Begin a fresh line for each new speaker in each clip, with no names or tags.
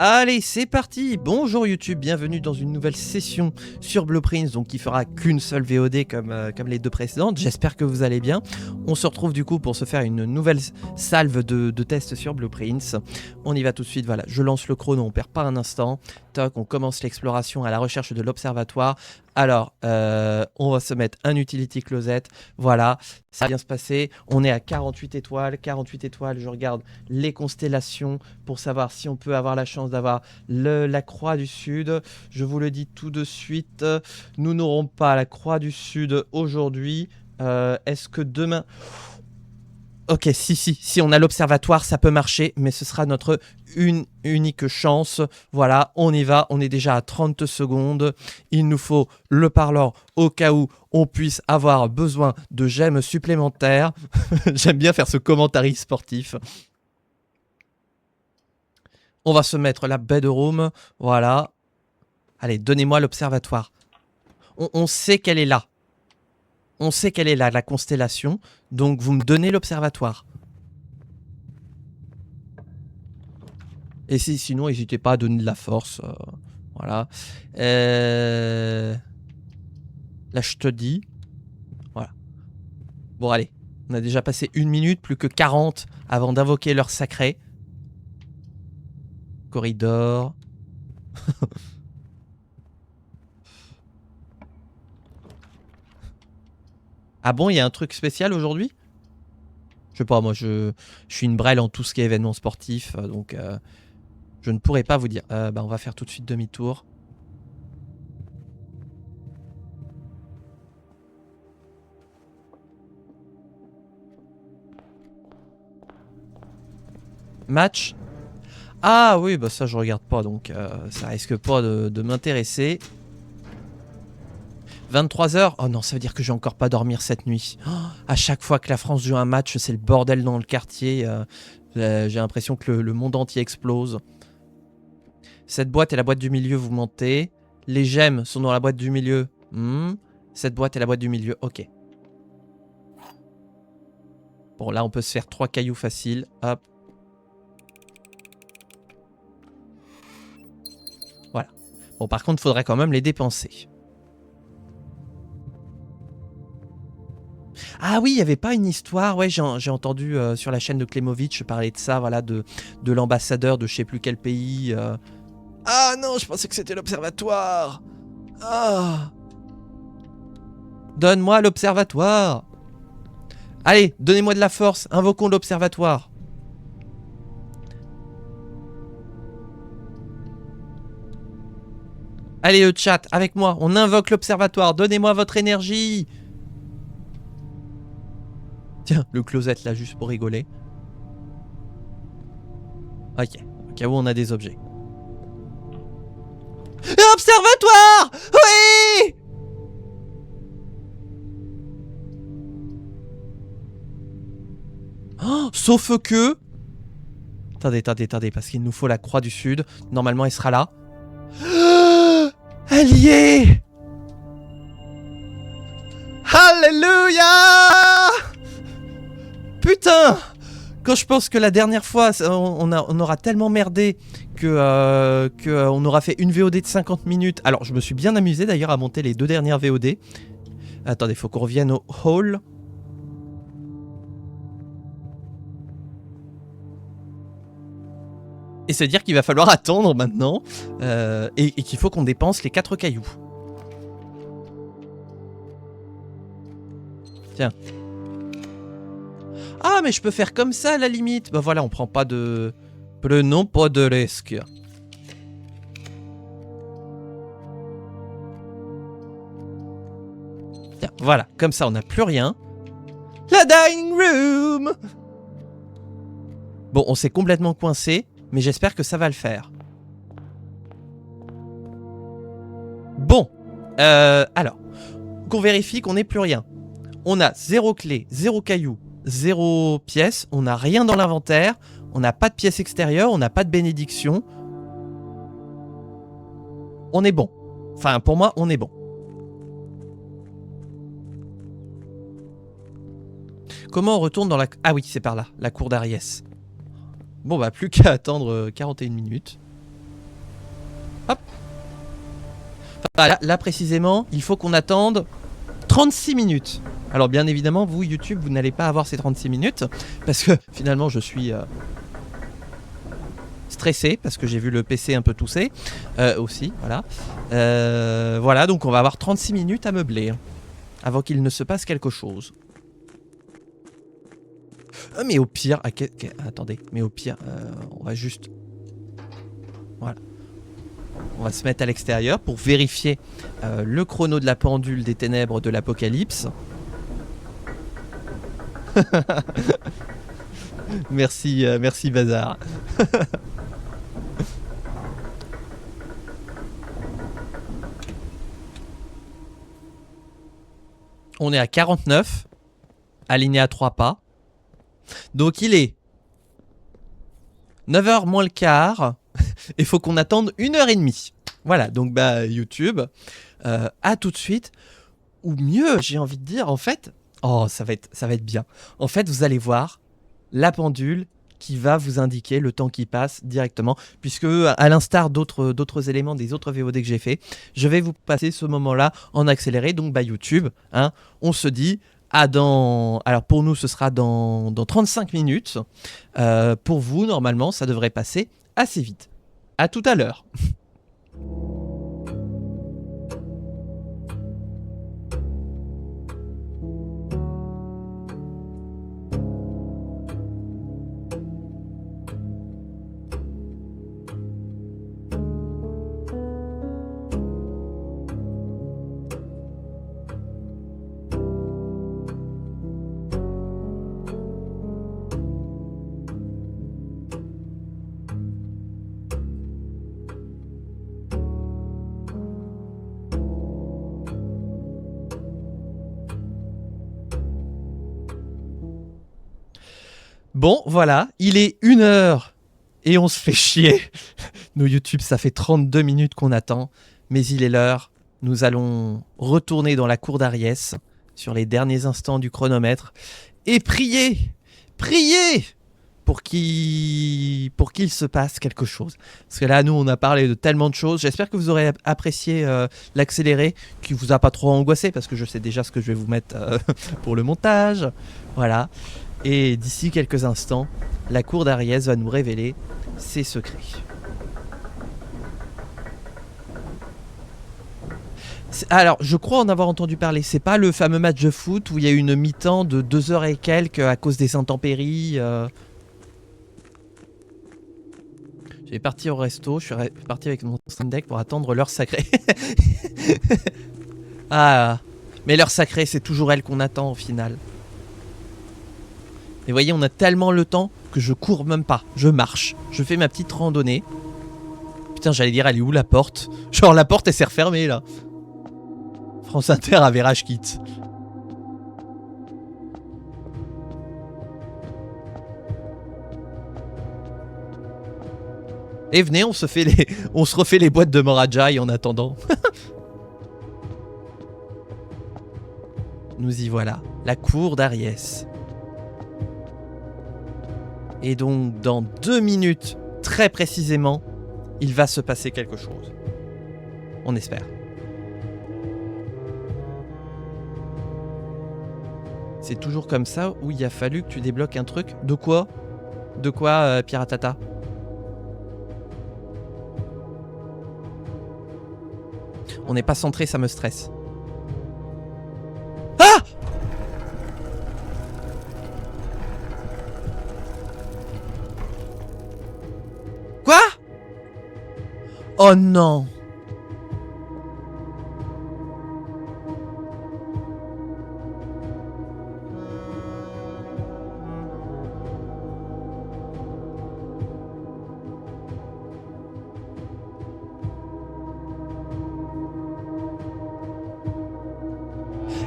Allez, c'est parti. Bonjour YouTube, bienvenue dans une nouvelle session sur Blueprints, donc qui fera qu'une seule VOD comme les deux précédentes. J'espère que vous allez bien. On se retrouve du coup pour se faire une nouvelle salve de tests sur Blueprints. On y va tout de suite, voilà, je lance le chrono, on perd pas un instant. Toc, on commence l'exploration à la recherche de l'observatoire. Alors, on va se mettre un utility closet, voilà, ça va bien se passer. On est à 48 étoiles, je regarde les constellations pour savoir si on peut avoir la chance d'avoir la croix du sud. Je vous le dis tout de suite, nous n'aurons pas la croix du sud aujourd'hui. Est-ce que demain... Ok, si on a l'observatoire, ça peut marcher, mais ce sera notre unique chance. Voilà, on y va, on est déjà à 30 secondes. Il nous faut le parleur au cas où on puisse avoir besoin de gemmes supplémentaires. J'aime bien faire ce commentaire sportif. On va se mettre la bedroom, voilà. Allez, donnez-moi l'observatoire. On sait qu'elle est là. On sait qu'elle est là, la constellation. Donc, vous me donnez l'observatoire. Et sinon, n'hésitez pas à donner de la force. Voilà. Là, je te dis. Voilà. Bon, allez. On a déjà passé 1 minute, plus que 40 avant d'invoquer l'heure sacrée. Corridor. Ah bon, il y a un truc spécial aujourd'hui? Je sais pas, moi je suis une brêle en tout ce qui est événement sportif, donc je ne pourrais pas vous dire. Bah, on va faire tout de suite demi-tour. Match. Ah oui, bah ça je regarde pas, donc ça risque pas de m'intéresser. 23 h. Oh non, ça veut dire que je vais encore pas dormir cette nuit. Oh, à chaque fois que la France joue un match, c'est le bordel dans le quartier. J'ai l'impression que le monde entier explose. Cette boîte est la boîte du milieu, vous mentez. Les gemmes sont dans la boîte du milieu. Cette boîte est la boîte du milieu, ok. Bon, là, on peut se faire 3 cailloux faciles. Hop. Voilà. Bon, par contre, il faudrait quand même les dépenser. Ah oui, il n'y avait pas une histoire, ouais, j'ai entendu sur la chaîne de Klemovic parler de ça, voilà, de l'ambassadeur de je sais plus quel pays. Ah non, je pensais que c'était l'observatoire. Ah. Donne-moi l'observatoire. Allez, donnez-moi de la force, invoquons l'observatoire. Allez le chat, avec moi, on invoque l'observatoire, donnez-moi votre énergie. Tiens, le closet là, juste pour rigoler. Ok, au cas où on a des objets. Observatoire! Oui! Oh, sauf que... Attendez, parce qu'il nous faut la croix du sud. Normalement, elle sera là. Elle y est! Alléluia! Putain! Quand je pense que la dernière fois, on aura tellement merdé que on aura fait une VOD de 50 minutes. Alors, je me suis bien amusé d'ailleurs à monter les 2 dernières VOD. Attendez, faut qu'on revienne au hall. Et se dire qu'il va falloir attendre maintenant. Et qu'il faut qu'on dépense les 4 cailloux. Tiens. Ah, mais je peux faire comme ça à la limite. Bah voilà, on prend pas de... Prenons pas de risque. Tiens, voilà, comme ça on n'a plus rien. La dining room. Bon, on s'est complètement coincé, mais j'espère que ça va le faire. Bon, alors, qu'on vérifie qu'on n'ait plus rien. On a 0 clé, 0 caillou, 0 pièce, on n'a rien dans l'inventaire, on n'a pas de pièce extérieure, on n'a pas de bénédiction. On est bon. Enfin, pour moi, on est bon. Comment on retourne dans la... Ah oui, c'est par là, la cour d'Ariès. Bon, bah, plus qu'à attendre 41 minutes. Hop. Enfin, là précisément, il faut qu'on attende 36 minutes. Alors bien évidemment, vous YouTube, vous n'allez pas avoir ces 36 minutes parce que finalement je suis stressé parce que j'ai vu le PC un peu tousser aussi, voilà. Voilà, donc on va avoir 36 minutes à meubler avant qu'il ne se passe quelque chose. Mais au pire, attendez, mais au pire, on va juste, voilà. On va se mettre à l'extérieur pour vérifier le chrono de la pendule des ténèbres de l'apocalypse. Merci, merci Bazar. On est à 49, aligné à 3 pas. Donc il est 9h moins le quart. Il faut qu'on attende 1h30. Voilà, donc bah YouTube, à tout de suite. Ou mieux, j'ai envie de dire, en fait, oh ça va être bien. En fait, vous allez voir la pendule qui va vous indiquer le temps qui passe directement, puisque à l'instar d'autres éléments des autres VOD que j'ai fait, je vais vous passer ce moment-là en accéléré. Donc bah YouTube, hein, on se dit alors pour nous ce sera dans 35 minutes. Pour vous normalement ça devrait passer assez vite. À tout à l'heure. Bon, voilà, il est 1h et on se fait chier. Nous, YouTube, ça fait 32 minutes qu'on attend, mais il est l'heure. Nous allons retourner dans la cour d'Ariès, sur les derniers instants du chronomètre, et prier pour qu'il se passe quelque chose. Parce que là, nous, on a parlé de tellement de choses. J'espère que vous aurez apprécié l'accéléré, qui vous a pas trop angoissé, parce que je sais déjà ce que je vais vous mettre pour le montage. Voilà. Et d'ici quelques instants, la cour d'Ariès va nous révéler ses secrets. Alors, je crois en avoir entendu parler. C'est pas le fameux match de foot où il y a eu une mi-temps de 2 heures et quelques à cause des intempéries. Je vais partir au resto. Je suis parti avec mon Steam Deck pour attendre l'heure sacrée. Ah, mais l'heure sacrée, c'est toujours elle qu'on attend au final. Et vous voyez, on a tellement le temps que je cours même pas. Je marche. Je fais ma petite randonnée. Putain, j'allais dire, elle est où la porte? Genre, la porte, elle s'est refermée, là. France Inter avait rage quitte. Et venez, on se refait les boîtes de Morajai en attendant. Nous y voilà. La cour d'Ariès. Et donc, dans 2 minutes, très précisément, il va se passer quelque chose. On espère. C'est toujours comme ça où il a fallu que tu débloques un truc. De quoi? De quoi, Piratata? On n'est pas centré, ça me stresse. Ah! Quoi? Oh non!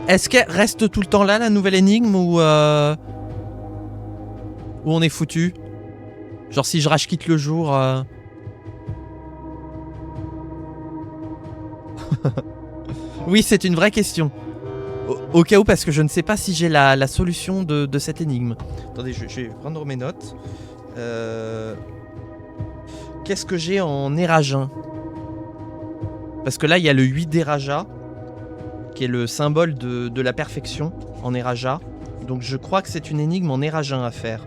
Est-ce qu'elle reste tout le temps là, la nouvelle énigme, ou on est foutu? Genre si je rage quitte le jour... Oui, c'est une vraie question. Au cas où, parce que je ne sais pas si j'ai la solution de cette énigme. Attendez, je vais prendre mes notes. Qu'est-ce que j'ai en éragin? Parce que là, il y a le 8 des Rajas, qui est le symbole de la perfection en Eraja. Donc je crois que c'est une énigme en Erajin à faire.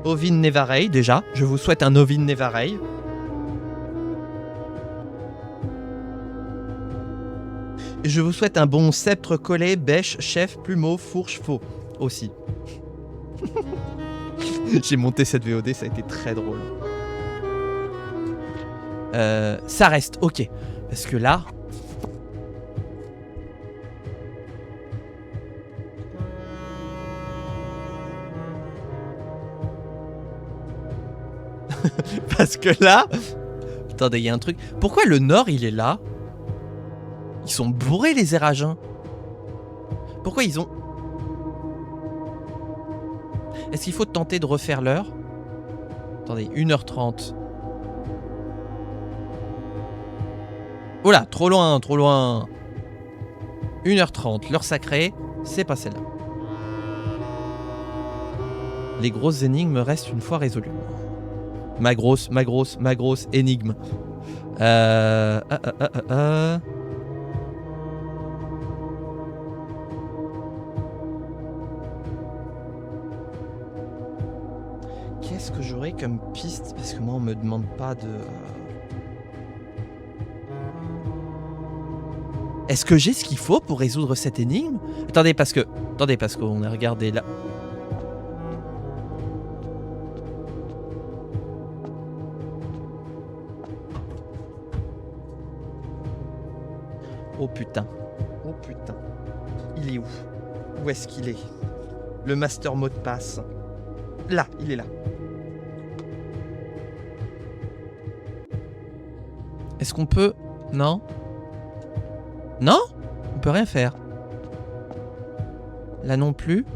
Ovin Nevarei, déjà. Je vous souhaite un Ovin Nevarei. Et je vous souhaite un bon sceptre collé, bêche, chef, plumeau, fourche, faux. Aussi. J'ai monté cette VOD, ça a été très drôle. Ça reste, ok. Parce que là... Parce que là... Attendez, il y a un truc. Pourquoi le nord, il est là? Ils sont bourrés, les Eragiens. Pourquoi ils ont... Est-ce qu'il faut tenter de refaire l'heure? Attendez, 1h30. Oula, trop loin, trop loin. 1h30, l'heure sacrée, c'est pas celle-là. Les grosses énigmes restent une fois résolues. Ma grosse énigme. Qu'est-ce que j'aurais comme piste? Parce que moi, on me demande pas de... Est-ce que j'ai ce qu'il faut pour résoudre cette énigme? Attendez, parce qu'on a regardé là... Oh putain. Oh putain. Il est où? Où est-ce qu'il est? Le master mot de passe. Là, il est là. Est-ce qu'on peut... Non? Non? On peut rien faire. Là non plus.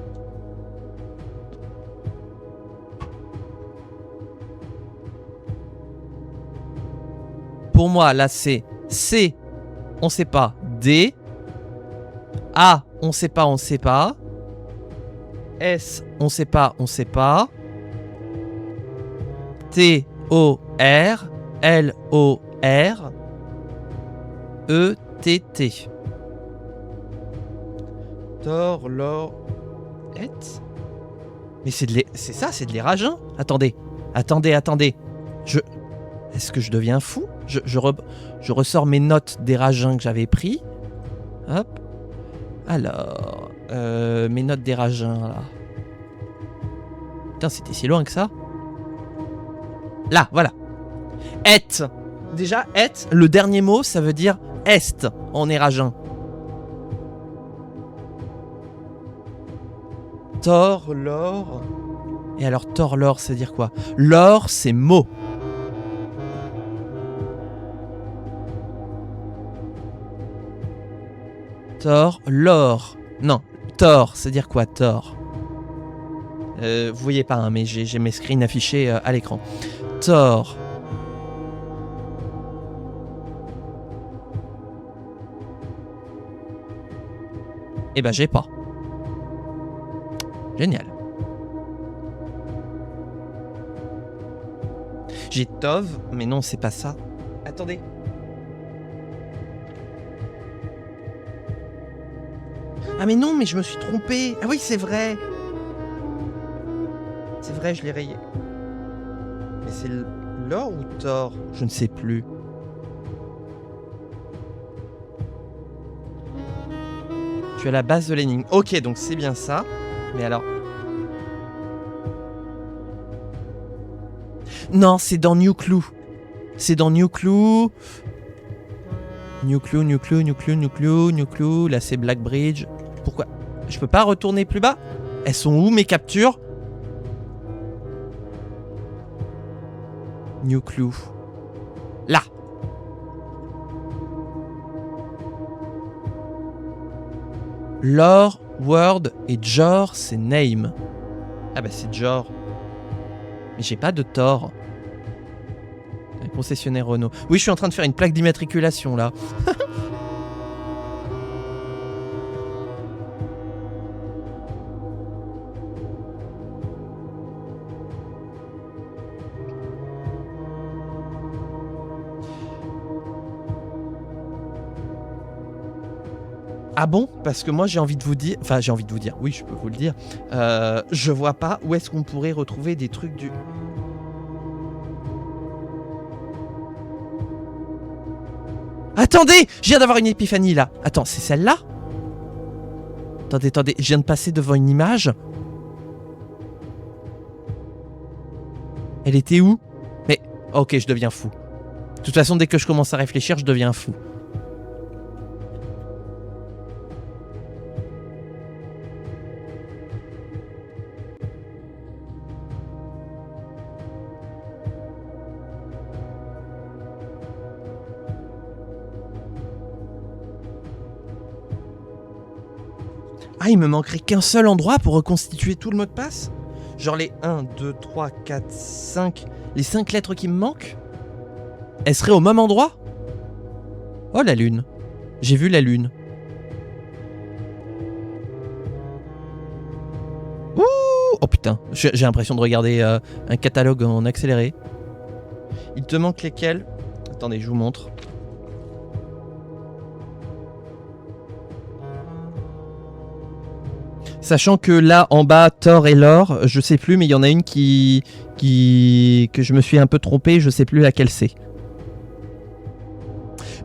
Pour moi, là c'est C, on sait pas. D. A, on sait pas, on sait pas. S, on sait pas, on sait pas. T, O, R. L, O, R. E, T, T. Thor, Lor... Et. Mais c'est ça, c'est de l'Erajin. Attendez. Est-ce que je deviens fou? Je ressors mes notes d'Erajin que j'avais pris. Hop. Alors... mes notes d'Erajin, là. Putain, c'était si loin que ça. Là, voilà. Et. Déjà, et, le dernier mot, ça veut dire est en Erajin. Thor, l'or. Et alors, Thor, l'or, ça veut dire quoi? L'or, c'est mot. Thor, l'or. Non, Thor, ça veut dire quoi, Thor? Vous voyez pas, hein, mais j'ai mes screens affichés à l'écran. Thor. Eh ben, j'ai pas. Génial. J'ai Tov, mais non, c'est pas ça. Attendez. Ah mais non, mais je me suis trompé. Ah oui, c'est vrai. C'est vrai, je l'ai rayé. Mais c'est l'or ou Thor? Je ne sais plus. Tu es à la base de l'énigme. Ok, donc c'est bien ça. Mais alors... Non, c'est dans New Clue. C'est dans New Clue. New Clue. Là, c'est Black Bridge. Pourquoi? Je peux pas retourner plus bas? Elles sont où, mes captures? New Clue. Là. Lore, Word et Jor, c'est Name. Ah bah c'est Jor. Mais j'ai pas de Thor. Concessionnaire Renault. Oui, je suis en train de faire une plaque d'immatriculation là. Ah bon? Parce que moi j'ai envie de vous dire... Enfin j'ai envie de vous dire, oui je peux vous le dire. Je vois pas où est-ce qu'on pourrait retrouver des trucs du... Attendez! Je viens d'avoir une épiphanie là. Attends, c'est celle-là? Attendez, attendez, je viens de passer devant une image. Elle était où? Mais... Ok, je deviens fou. De toute façon, dès que je commence à réfléchir, je deviens fou. Ah, il me manquerait qu'un seul endroit pour reconstituer tout le mot de passe? Genre les 1, 2, 3, 4, 5... Les 5 lettres qui me manquent? Elles seraient au même endroit? Oh, la lune. J'ai vu la lune. Ouh! Oh putain, j'ai l'impression de regarder un catalogue en accéléré. Il te manque lesquels? Attendez, je vous montre. Sachant que là, en bas, Thor et Lore, je sais plus, mais il y en a une que je me suis un peu trompé, je sais plus laquelle c'est.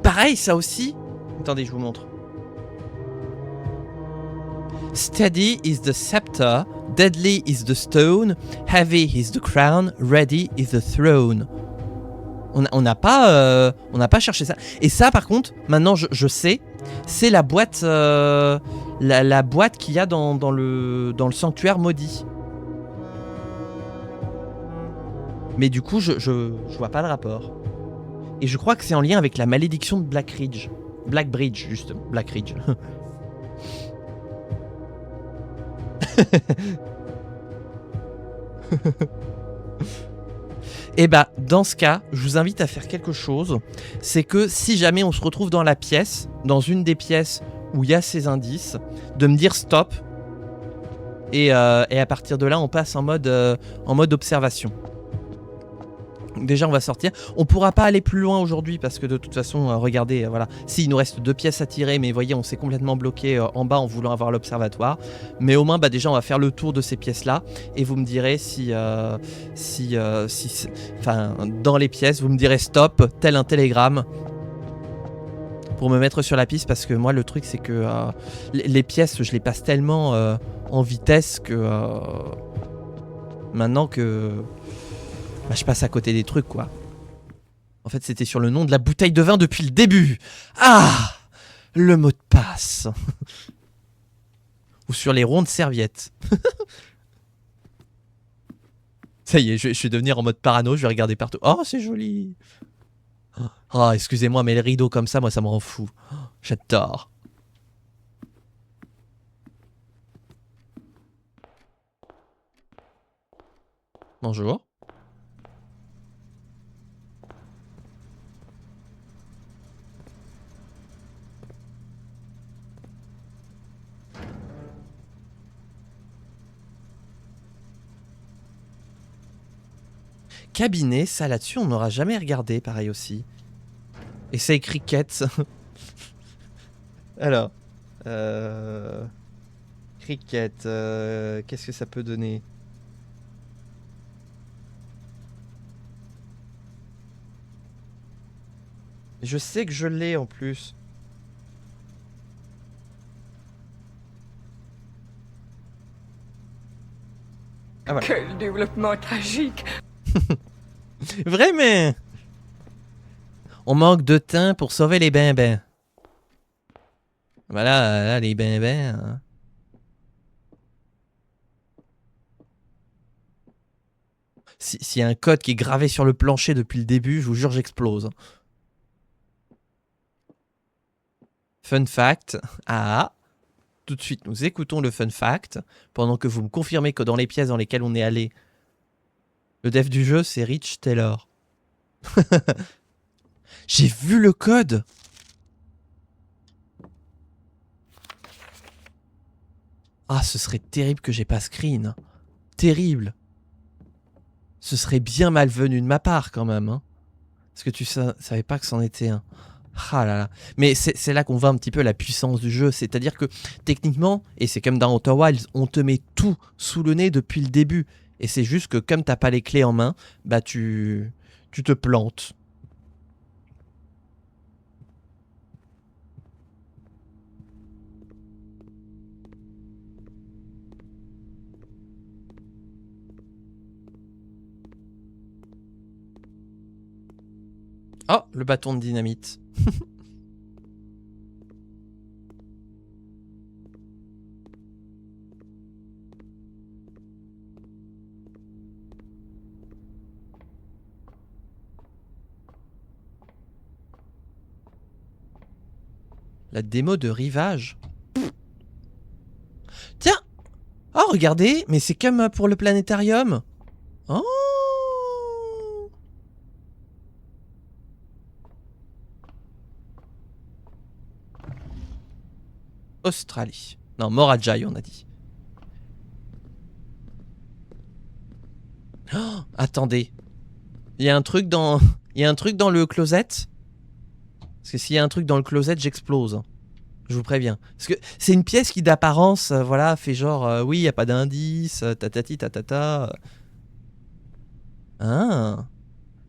Pareil, ça aussi. Attendez, je vous montre. Steady is the scepter, deadly is the stone, heavy is the crown, ready is the throne. On n'a pas cherché ça. Et ça, par contre, maintenant je sais, c'est la boîte, la boîte qu'il y a dans le sanctuaire maudit. Mais du coup, je vois pas le rapport. Et je crois que c'est en lien avec la malédiction de Blackridge. Blackbridge, justement. Blackridge. Et bah, dans ce cas, je vous invite à faire quelque chose. C'est que si jamais on se retrouve dans la pièce, dans une des pièces où il y a ces indices, de me dire stop. Et à partir de là, on passe en mode observation. Déjà, on va sortir. On pourra pas aller plus loin aujourd'hui parce que de toute façon, regardez, voilà. Si, il nous reste 2 pièces à tirer, mais voyez, on s'est complètement bloqué en bas en voulant avoir l'observatoire. Mais au moins, bah, déjà, on va faire le tour de ces pièces-là et vous me direz enfin, dans les pièces, vous me direz stop, tel un télégramme pour me mettre sur la piste parce que moi, le truc, c'est que les pièces, je les passe tellement en vitesse que maintenant que bah, je passe à côté des trucs, quoi. En fait, c'était sur le nom de la bouteille de vin depuis le début. Ah! Le mot de passe. Ou sur les rondes serviettes. Ça y est, je vais devenir en mode parano, je vais regarder partout. Oh, c'est joli. Oh, excusez-moi, mais les rideaux comme ça, moi, ça me rend fou. J'adore. Bonjour. Cabinet, ça là-dessus, on n'aura jamais regardé, pareil aussi. Et c'est écrit Cricket. Alors. Cricket. Qu'est-ce que ça peut donner? Je sais que je l'ai en plus. Ah, voilà.
Quel développement tragique!
Vraiment. On manque de temps pour sauver les bins-bins. Voilà, là, les bins-bins. Hein. S'il y a un code qui est gravé sur le plancher depuis le début, je vous jure, j'explose. Fun fact. Ah. Tout de suite, nous écoutons le fun fact. Pendant que vous me confirmez que dans les pièces dans lesquelles on est allé, le dev du jeu, c'est Rich Taylor. J'ai vu le code. Ah, ce serait terrible que j'ai pas screen. Terrible. Ce serait bien malvenu de ma part quand même. Hein. Parce que tu savais pas que c'en était un. Ah là là. Mais c'est là qu'on voit un petit peu la puissance du jeu. C'est-à-dire que techniquement, et c'est comme dans Outer Wilds, on te met tout sous le nez depuis le début. Et c'est juste que comme t'as pas les clés en main, bah tu te plantes. Oh, le bâton de dynamite. La démo de rivage. Tiens. Oh, regardez, mais c'est comme pour le planétarium. Oh. Australie. Non, Morajai, on a dit. Oh, attendez. Il y a un truc dans... Il y a un truc dans le closet. Parce que s'il y a un truc dans le closet, j'explose. Je vous préviens. Parce que c'est une pièce qui d'apparence, voilà, fait genre... oui, il n'y a pas d'indice, tatati, tatata. Ah.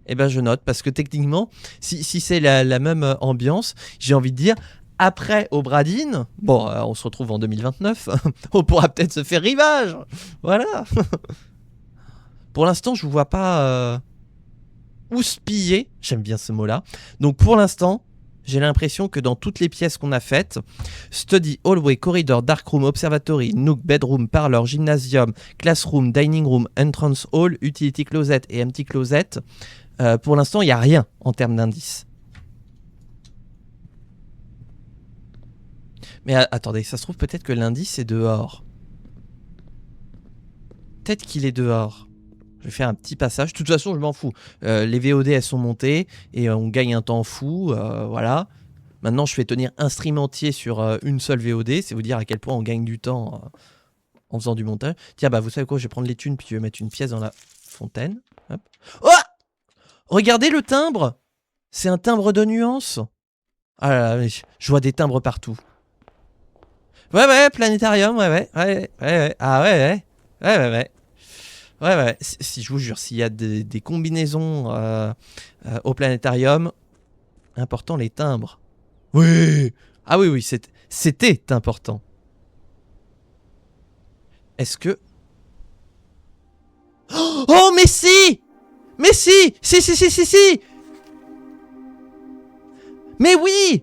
Eh ben je note, parce que techniquement, si c'est la même ambiance, j'ai envie de dire... Après Obradine, bon, on se retrouve en 2029, on pourra peut-être se faire rivage. Voilà. Pour l'instant, je vous vois pas houspiller, j'aime bien ce mot-là. Donc pour l'instant, j'ai l'impression que dans toutes les pièces qu'on a faites, Study, Hallway, Corridor, Darkroom, Observatory, Nook, Bedroom, Parlor, Gymnasium, Classroom, Dining Room, Entrance Hall, Utility Closet et Empty Closet, pour l'instant, il n'y a rien en termes d'indices. Mais attendez, ça se trouve peut-être que l'indice est dehors. Peut-être qu'il est dehors. Je vais faire un petit passage. De toute façon, je m'en fous. Les VOD, elles sont montées et on gagne un temps fou. Voilà. Maintenant, je fais tenir un stream entier sur une seule VOD. C'est vous dire à quel point on gagne du temps en faisant du montage. Tiens, bah vous savez quoi, je vais prendre les thunes puis je vais mettre une pièce dans la fontaine. Hop. Oh, regardez le timbre. C'est un timbre de nuance. Ah là là, je vois des timbres partout. Ouais, planétarium, ouais. Ah ouais. Ouais. Si je vous jure, s'il y a des combinaisons au planétarium, important les timbres. Oui. Ah oui, c'était important. Est-ce que... Oh, mais si. Mais si. Si. Mais oui.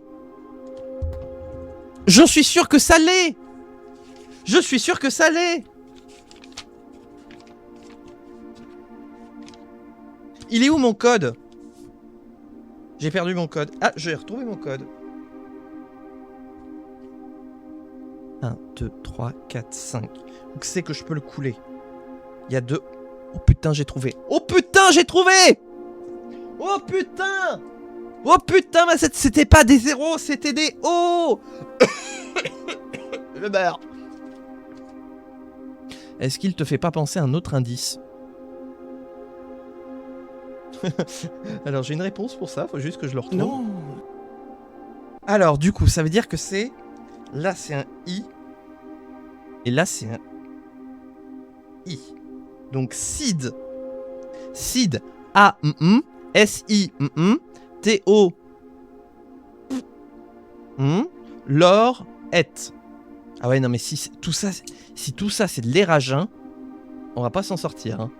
Je suis sûr que ça l'est. Il est où mon code? J'ai perdu mon code. Ah, j'ai retrouvé mon code. 1, 2, 3, 4, 5. Où c'est que je peux le couler? Il y a 2. Oh putain, j'ai trouvé. Oh putain, mais c'était pas des zéros, c'était des O. Le beurre. Est-ce qu'il te fait pas penser à un autre indice? Alors j'ai une réponse pour ça, faut juste que je le retrouve. Non. Alors du coup, ça veut dire que c'est... Là c'est un I. Et là c'est un I. Donc Sid. Sid. A-M-M. S-I-M-M. T-O. L'or. Et. Ah ouais, non mais si tout ça c'est de l'éragin, on va pas s'en sortir. Hein.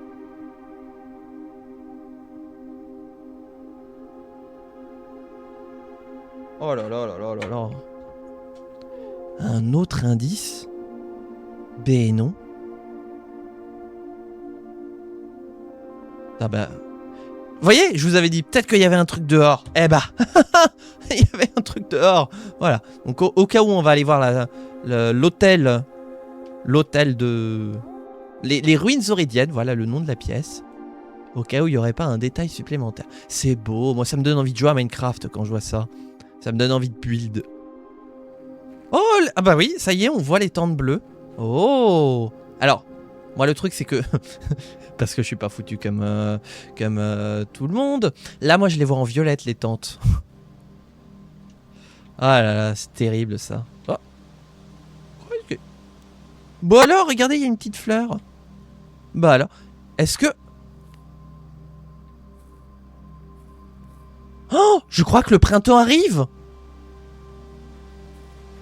Oh là là. Un autre indice? B non. Ah bah... Vous voyez, je vous avais dit peut-être qu'il y avait un truc dehors. Eh bah, il y avait un truc dehors. Voilà. Donc au cas où on va aller voir l'hôtel de... Les ruines auridiennes, voilà le nom de la pièce. Au cas où il n'y aurait pas un détail supplémentaire. C'est beau, moi ça me donne envie de jouer à Minecraft quand je vois ça. Ça me donne envie de build. Oh, ah bah oui, ça y est, on voit les tentes bleues. Oh. Alors, moi le truc c'est que... parce que je suis pas foutu comme tout le monde. Là, moi je les vois en violette les tentes. Ah là là, c'est terrible ça. Oh. Ok. Bon alors, regardez, il y a une petite fleur. Bah alors, est-ce que... Oh, je crois que le printemps arrive.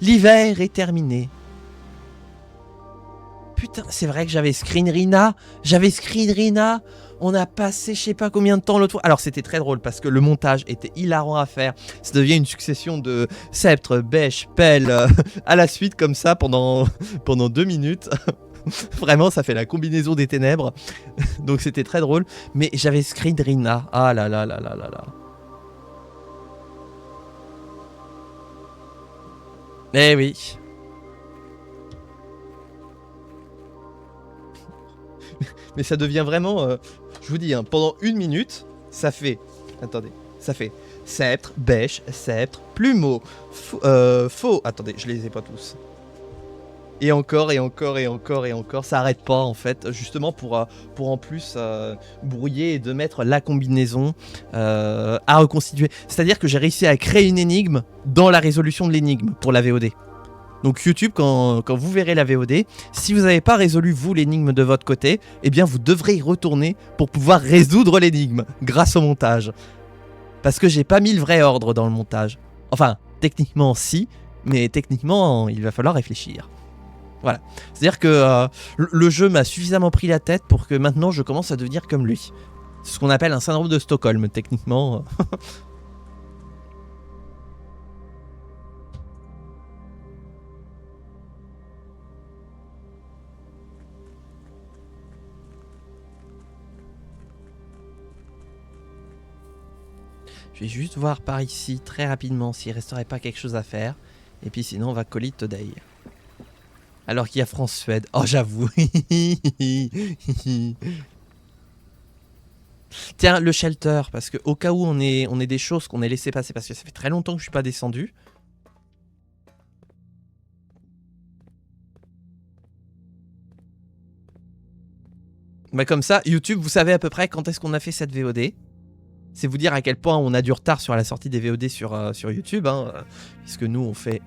L'hiver est terminé. Putain, c'est vrai que j'avais screen Rina. On a passé je sais pas combien de temps l'autre fois. Alors c'était très drôle parce que le montage était hilarant à faire. Ça devient une succession de sceptres, bêches, pelles à la suite comme ça pendant 2 minutes. Vraiment, ça fait la combinaison des ténèbres. Donc c'était très drôle. Mais j'avais screen Rina. Ah là là là là là là. Eh oui. Mais ça devient vraiment... je vous dis, hein, pendant 1 minute, ça fait... Attendez. Ça fait sceptre, bêche, sceptre, plumeau, faux... Attendez, je les ai pas tous. Et encore, et encore, et encore, et encore. Ça arrête pas, en fait. Justement pour en plus brouiller et de mettre la combinaison à reconstituer. C'est-à-dire que j'ai réussi à créer une énigme dans la résolution de l'énigme pour la VOD. Donc YouTube, quand vous verrez la VOD, si vous n'avez pas résolu vous l'énigme de votre côté, eh bien vous devrez y retourner pour pouvoir résoudre l'énigme grâce au montage. Parce que j'ai pas mis le vrai ordre dans le montage. Enfin, techniquement si, mais techniquement il va falloir réfléchir. Voilà. C'est-à-dire que le jeu m'a suffisamment pris la tête pour que maintenant je commence à devenir comme lui. C'est ce qu'on appelle un syndrome de Stockholm, techniquement. Je vais juste voir par ici très rapidement s'il resterait pas quelque chose à faire. Et puis sinon on va call it today. Alors qu'il y a France-Suède. Oh j'avoue. Tiens, le shelter, parce que au cas où on est des choses qu'on ait laissé passer, parce que ça fait très longtemps que je suis pas descendu. Bah comme ça, YouTube, vous savez à peu près quand est-ce qu'on a fait cette VOD. C'est vous dire à quel point on a du retard sur la sortie des VOD sur YouTube, hein, puisque nous on fait...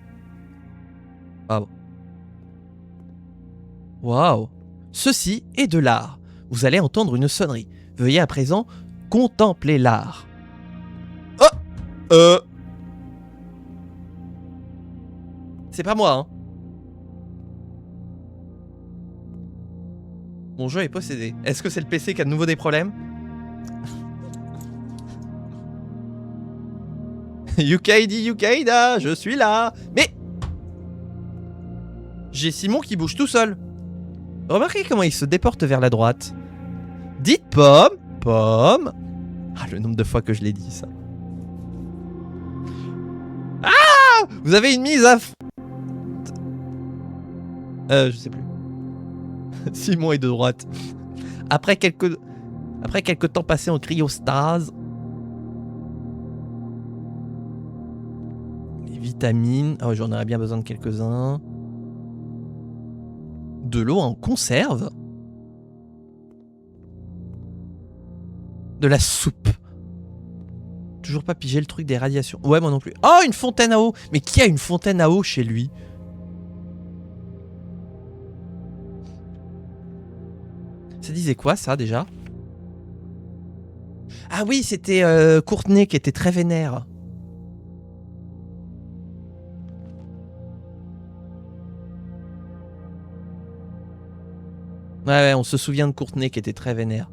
Ah bon. Waouh. Ceci est de l'art. Vous allez entendre une sonnerie. Veuillez à présent contempler l'art. Oh. C'est pas moi, hein. Mon jeu est possédé. Est-ce que c'est le PC qui a de nouveau des problèmes? Yukaida, je suis là. Mais j'ai Simon qui bouge tout seul. Remarquez comment il se déporte vers la droite. Dites pomme, pomme. Ah, le nombre de fois que je l'ai dit ça. Ah, vous avez une mise à... je sais plus. Simon est de droite. Après quelques temps passés en cryostase. Les vitamines. Oh, j'en aurais bien besoin de quelques-uns. De l'eau en conserve. De la soupe. Toujours pas pigé le truc des radiations. Ouais, moi non plus. Oh, une fontaine à eau. Mais qui a une fontaine à eau chez lui? Ça disait quoi, ça, déjà? Ah oui, c'était Courtenay qui était très vénère. Ouais, on se souvient de Courtenay qui était très vénère.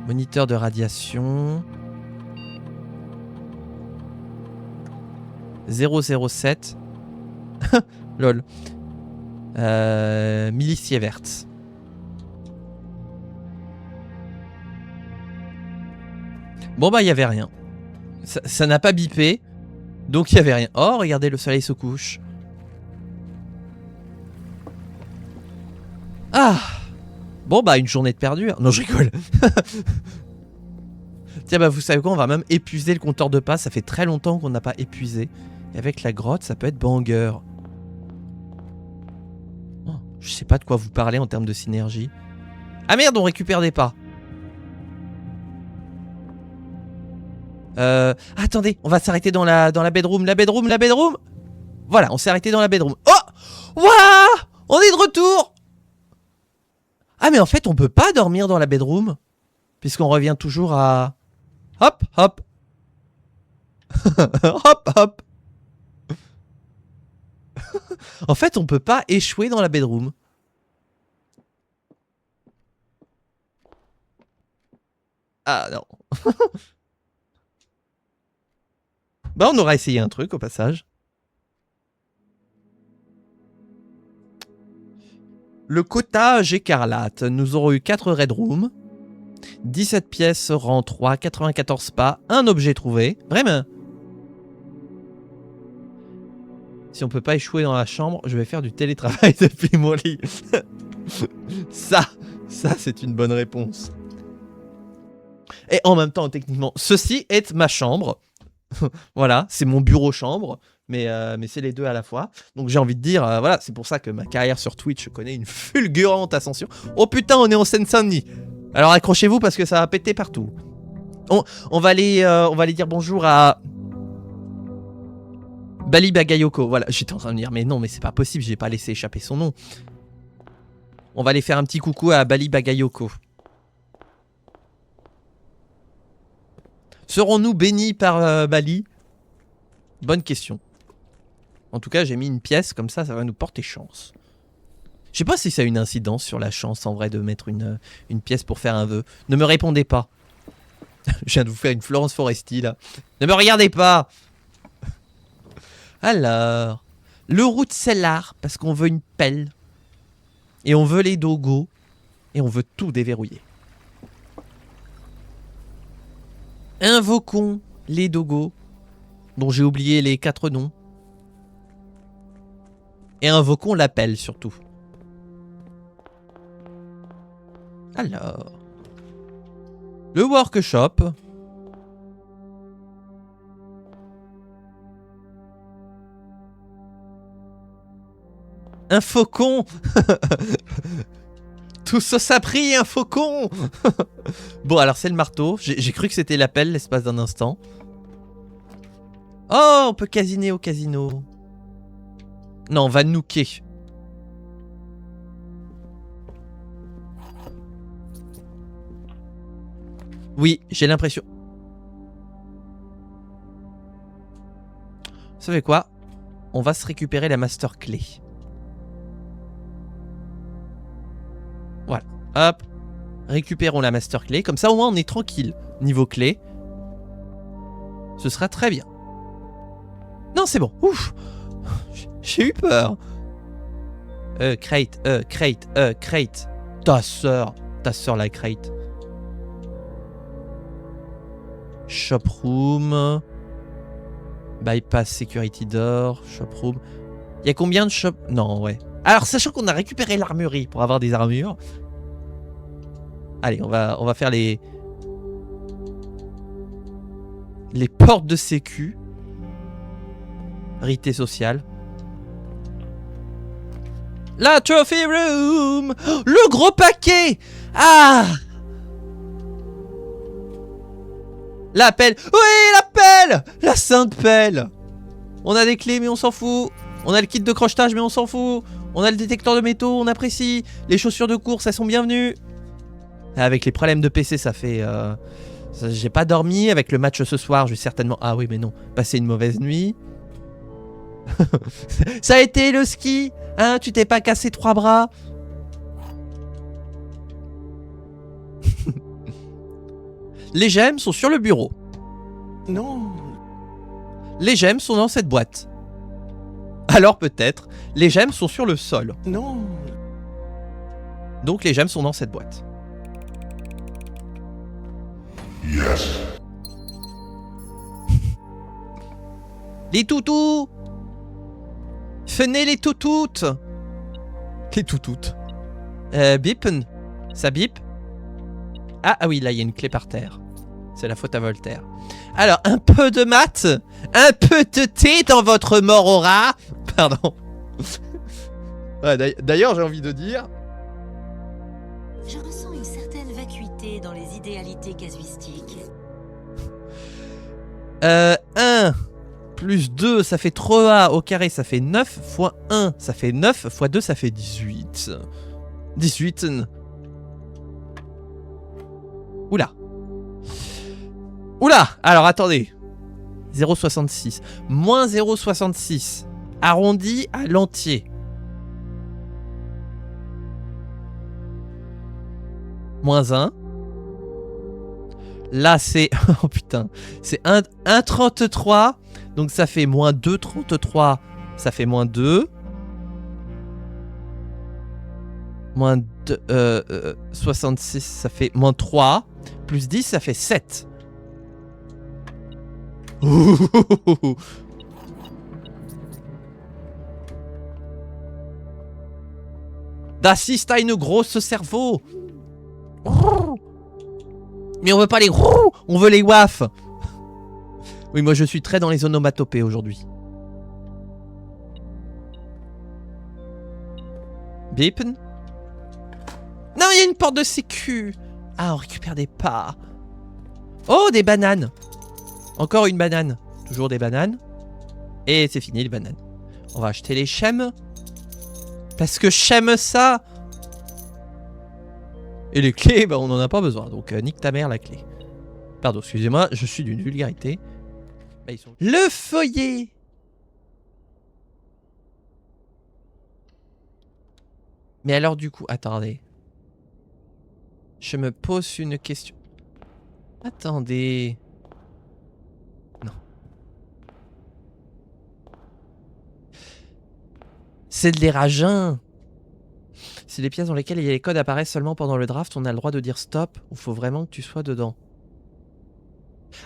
Moniteur de radiation. 007. Lol. Millisievert. Bon bah il y avait rien. Ça n'a pas bipé. Donc il y avait rien. Oh regardez, le soleil se couche. Ah. Bon bah une journée de perdu. Non je rigole. Tiens bah vous savez quoi, on va même épuiser le compteur de pas. Ça fait très longtemps qu'on n'a pas épuisé. Et avec la grotte ça peut être banger. Oh, je sais pas de quoi vous parlez en termes de synergie. Ah merde, on récupère des pas. Attendez, on va s'arrêter dans la bedroom. La bedroom. Voilà, on s'est arrêté dans la bedroom. Oh, waouh, on est de retour. Ah mais en fait, on peut pas dormir dans la bedroom puisqu'on revient toujours à hop, hop. Hop, hop. En fait, on peut pas échouer dans la bedroom. Ah non. Bah, on aura essayé un truc au passage. Le quota écarlate. Nous aurons eu 4 red rooms, 17 pièces rang 3, 94 pas, un objet trouvé. Vraiment. Si on peut pas échouer dans la chambre, je vais faire du télétravail depuis mon lit. Ça c'est une bonne réponse. Et en même temps, techniquement, ceci est ma chambre. Voilà, c'est mon bureau-chambre, mais c'est les deux à la fois. Donc j'ai envie de dire, voilà, c'est pour ça que ma carrière sur Twitch connaît une fulgurante ascension. Oh putain, on est en Seine-Saint-Denis. Alors accrochez-vous parce que ça va péter partout. On va aller dire bonjour à Bali Bagayoko. Voilà, j'étais en train de dire, mais non, mais c'est pas possible, j'ai pas laissé échapper son nom. On va aller faire un petit coucou à Bali Bagayoko. Serons-nous bénis par Bali? Bonne question. En tout cas, j'ai mis une pièce, comme ça va nous porter chance. Je sais pas si ça a une incidence sur la chance, en vrai, de mettre une pièce pour faire un vœu. Ne me répondez pas. Je viens de vous faire une Florence Foresti, là. Ne me regardez pas. Alors, le route cellar, parce qu'on veut une pelle. Et on veut les dogos. Et on veut tout déverrouiller. Invoquons les dogos, dont j'ai oublié les 4 noms. Et invoquons l'appel surtout. Alors, le workshop. Un faucon. Tout ça, ça prie, un faucon. Bon, alors c'est le marteau. J'ai cru que c'était l'appel l'espace d'un instant. Oh, on peut casiner au casino. Non, on va nooker. Oui, j'ai l'impression. Vous savez quoi? On va se récupérer la master clé. Voilà, hop. Récupérons la master clé. Comme ça, au moins, on est tranquille. Niveau clé. Ce sera très bien. Non, c'est bon. Ouf. J'ai eu peur. Crate. Ta sœur la crate. Shop room. Bypass security door. Shop room. Il y a combien de shop? Non, ouais. Alors, sachant qu'on a récupéré l'armurerie pour avoir des armures. Allez, on va faire les portes de sécu. Rité sociale. La trophy room. Le gros paquet. Ah. La pelle. Oui, la pelle. La sainte pelle. On a des clés, mais on s'en fout. On a le kit de crochetage, mais on s'en fout. On a le détecteur de métaux, on apprécie. Les chaussures de course, elles sont bienvenues. Avec les problèmes de PC, ça fait... j'ai pas dormi. Avec le match ce soir, je vais certainement... Ah oui, mais non. Passer une mauvaise nuit. Ça a été le ski. Hein, tu t'es pas cassé 3 bras. Les gemmes sont sur le bureau.
Non.
Les gemmes sont dans cette boîte. Alors peut-être, les gemmes sont sur le sol.
Non.
Donc les gemmes sont dans cette boîte.
Yes.
Les toutous. Venez les toutoutes. Les toutoutes. Bipen. Ça bip. Ah oui, là il y a une clé par terre. C'est la faute à Voltaire. Alors, un peu de maths, un peu de thé dans votre mort au rat. Pardon. Ouais, d'ailleurs, j'ai envie de dire...
Je ressens une certaine vacuité dans les idéalités casuistiques.
1 plus 2, ça fait 3 au carré, ça fait 9, fois 1, ça fait 9, fois 2, ça fait 18. 18. Oula. Oula. Alors, attendez. 0,66. Moins 0,66. Arrondi à l'entier. Moins 1. Là, c'est... Oh putain. C'est 1,33. Donc, ça fait moins 2,33. Ça fait moins 2. Moins 66, ça fait moins 3. Plus 10, ça fait 7. Das ist eine grosse cerveau. Mais on veut pas les... On veut les waf. Oui, moi je suis très dans les onomatopées aujourd'hui. Bipen. Non, il y a une porte de sécu. Ah, on récupère des pas. Oh, des bananes. Encore une banane. Toujours des bananes. Et c'est fini les bananes. On va acheter les chèmes. Parce que j'aime ça. Et les clés, bah on n'en a pas besoin. Donc nique ta mère la clé. Pardon, excusez-moi, je suis d'une vulgarité. Bah, ils sont... Le feuillet. Mais alors du coup, attendez. Je me pose une question. Attendez. Non. C'est de l'éragin. Si les pièces dans lesquelles il y a les codes apparaissent seulement pendant le draft, on a le droit de dire stop ou faut vraiment que tu sois dedans.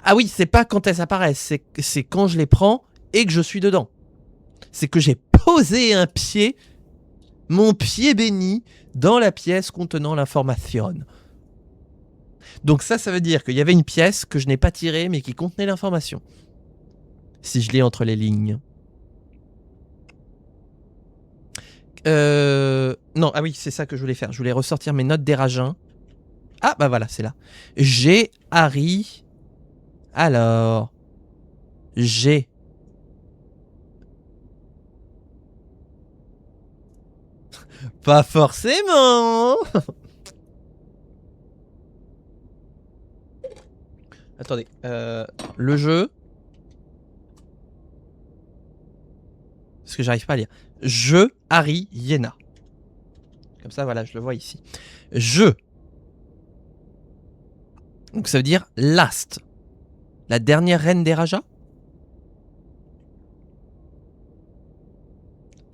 Ah oui, c'est pas quand elles apparaissent, c'est quand je les prends et que je suis dedans. C'est que j'ai posé un pied, mon pied béni, dans la pièce contenant l'information. Donc ça veut dire qu'il y avait une pièce que je n'ai pas tirée mais qui contenait l'information. Si je lis entre les lignes. Non, ah oui, c'est ça que je voulais faire. Je voulais ressortir mes notes d'éragin. Ah, bah voilà, c'est là. J'ai Harry. Alors. J'ai. Pas forcément. Attendez. Le jeu. Parce que j'arrive pas à lire. Je, Harry, Yéna. Comme ça, voilà, je le vois ici. Je. Donc ça veut dire last. La dernière reine des Rajas.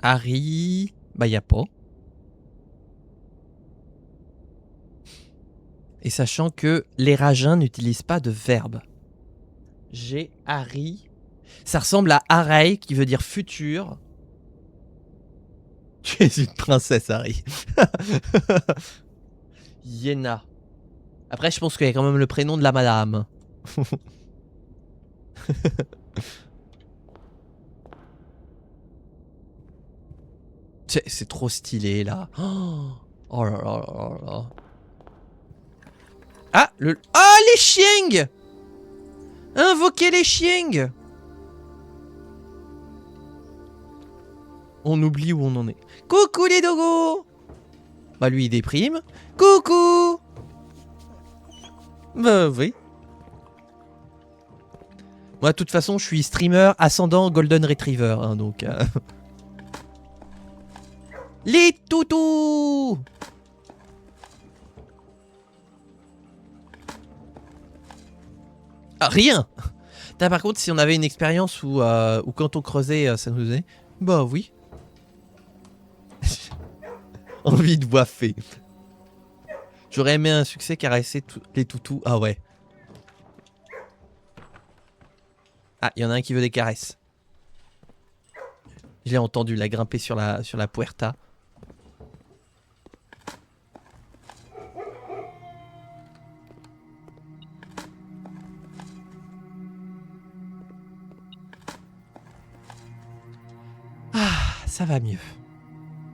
Harry. Bah, y a pas. Et sachant que les Rajins n'utilisent pas de verbe. J'ai Harry. Ça ressemble à Harry qui veut dire futur. Tu es une princesse, Harry. Yéna. Après, je pense qu'il y a quand même le prénom de la madame. C'est trop stylé, là. Oh là là là là. Ah, le... Ah, les chiengs. Invoquez les chiengs. On oublie où on en est. Coucou les dogos. Bah lui il déprime. Coucou. Bah oui. Moi de toute façon je suis streamer ascendant Golden Retriever hein, donc Les toutous. Ah, rien. Par contre si on avait une expérience où quand on creusait ça nous faisait... Bah oui. Envie de boiffer. J'aurais aimé un succès caresser les toutous. Ah ouais. Ah, il y en a un qui veut des caresses. Je l'ai entendu la grimper sur la puerta. Ah, ça va mieux.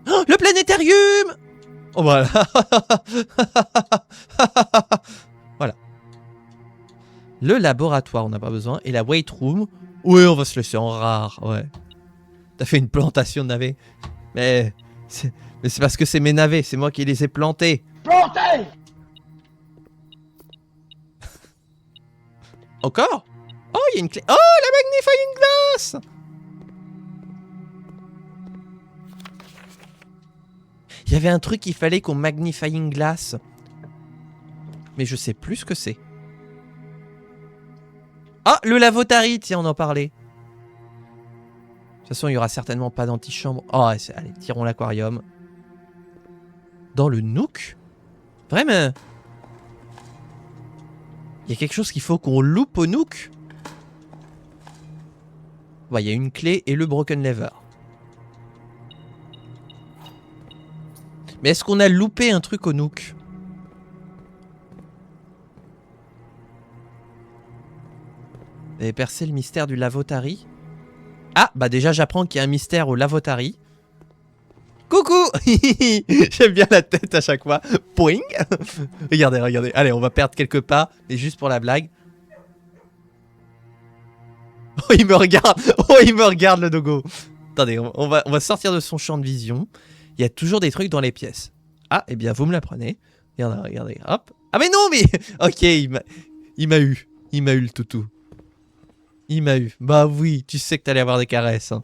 Oh, le planétarium! Oh, voilà. Voilà. Le laboratoire, on n'a pas besoin. Et la weight room. Oui, on va se laisser en rare, ouais. T'as fait une plantation de navets. Mais c'est parce que c'est mes navets, c'est moi qui les ai plantés.
Planté!
Encore? Oh, il y a une clé. Oh, la magnifying glass! Il y avait un truc qu'il fallait qu'on magnifying glass. Mais je sais plus ce que c'est. Ah, le lavotari, tiens, on en parlait. De toute façon, il y aura certainement pas d'antichambre. Oh, allez, tirons l'aquarium. Dans le Nook? Vraiment? Il y a quelque chose qu'il faut qu'on loupe au Nook? Ouais, il y a une clé et le broken lever. Mais est-ce qu'on a loupé un truc au Nook? Vous avez percé le mystère du lavotari? Ah, bah déjà j'apprends qu'il y a un mystère au lavotari. Coucou. J'aime bien la tête à chaque fois. Poing. Regardez, regardez. Allez, on va perdre quelques pas, mais juste pour la blague. Oh, il me regarde. Oh, il me regarde le dogo. Attendez, on va sortir de son champ de vision. Il y a toujours des trucs dans les pièces. Ah, eh bien, vous me l'apprenez. Regardez, regardez. Hop. Ah, mais non, mais... Ok, il m'a eu. Il m'a eu le toutou. Il m'a eu. Bah oui, tu sais que t'allais avoir des caresses. Hein.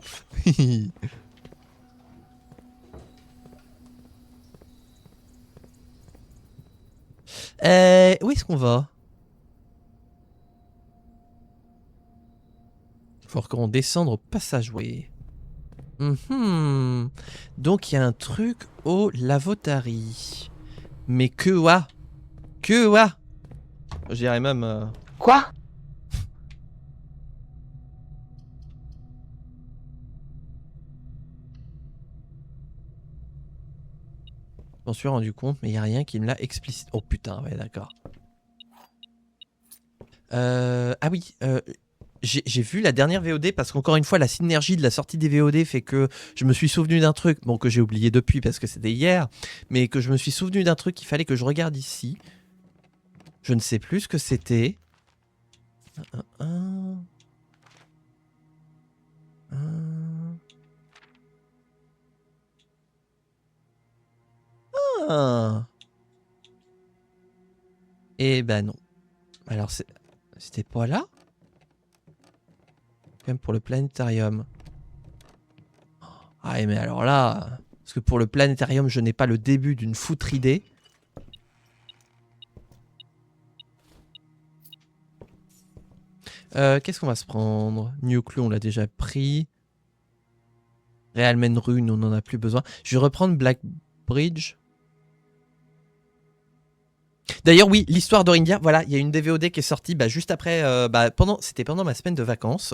Où est-ce qu'on va? Il faut qu'on descende au passageway. Donc il y a un truc au lavotari. Mais que wa? Que wa? Je dirais même...
Quoi?
Je m'en suis rendu compte, mais il n'y a rien qui me l'a explicite. Oh putain, ouais, d'accord. Ah oui, j'ai vu la dernière VOD parce qu'encore une fois, la synergie de la sortie des VOD fait que je me suis souvenu d'un truc, bon, que j'ai oublié depuis parce que c'était hier, mais que je me suis souvenu d'un truc qu'il fallait que je regarde ici. Je ne sais plus ce que c'était. Ah. Eh ben non. Alors c'était pas là? Même pour le planétarium. Ah mais alors là... Parce que pour le planétarium, je n'ai pas le début d'une foutre idée. Qu'est-ce qu'on va se prendre? New Clue, on l'a déjà pris. Realmen Rune, on n'en a plus besoin. Je vais reprendre Black Bridge. D'ailleurs, oui, l'histoire d'Orindia, voilà, il y a une DVOD qui est sortie juste après, c'était pendant ma semaine de vacances.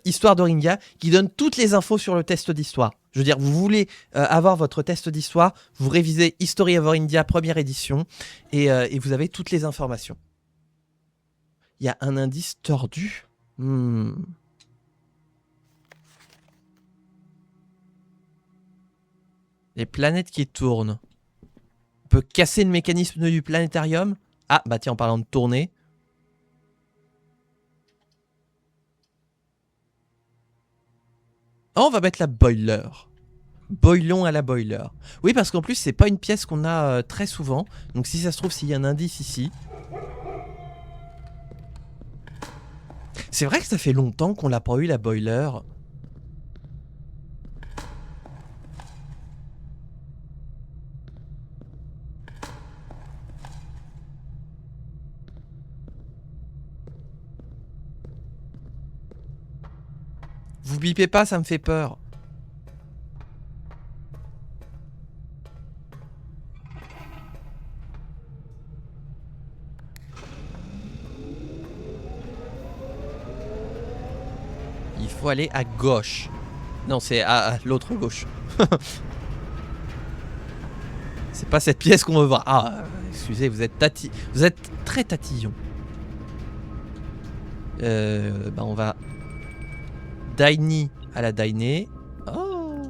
Histoire d'Orindia qui donne toutes les infos sur le test d'histoire. Je veux dire, vous voulez avoir votre test d'histoire, vous révisez History of Orindia première édition et vous avez toutes les informations. Il y a un indice tordu. Les planètes qui tournent. On peut casser le mécanisme du planétarium. Ah, bah tiens, en parlant de tourner. Oh, on va mettre la boiler. Boilons à la boiler. Oui, parce qu'en plus, c'est pas une pièce qu'on a très souvent. Donc si ça se trouve, s'il y a un indice ici... C'est vrai que ça fait longtemps qu'on l'a pas eu, la boiler. Vous bipez pas, ça me fait peur. Il faut aller à gauche. Non, c'est à l'autre gauche. C'est pas cette pièce qu'on veut voir. Ah, excusez, vous êtes très tatillon. On va... Diny à la Diny. Oh.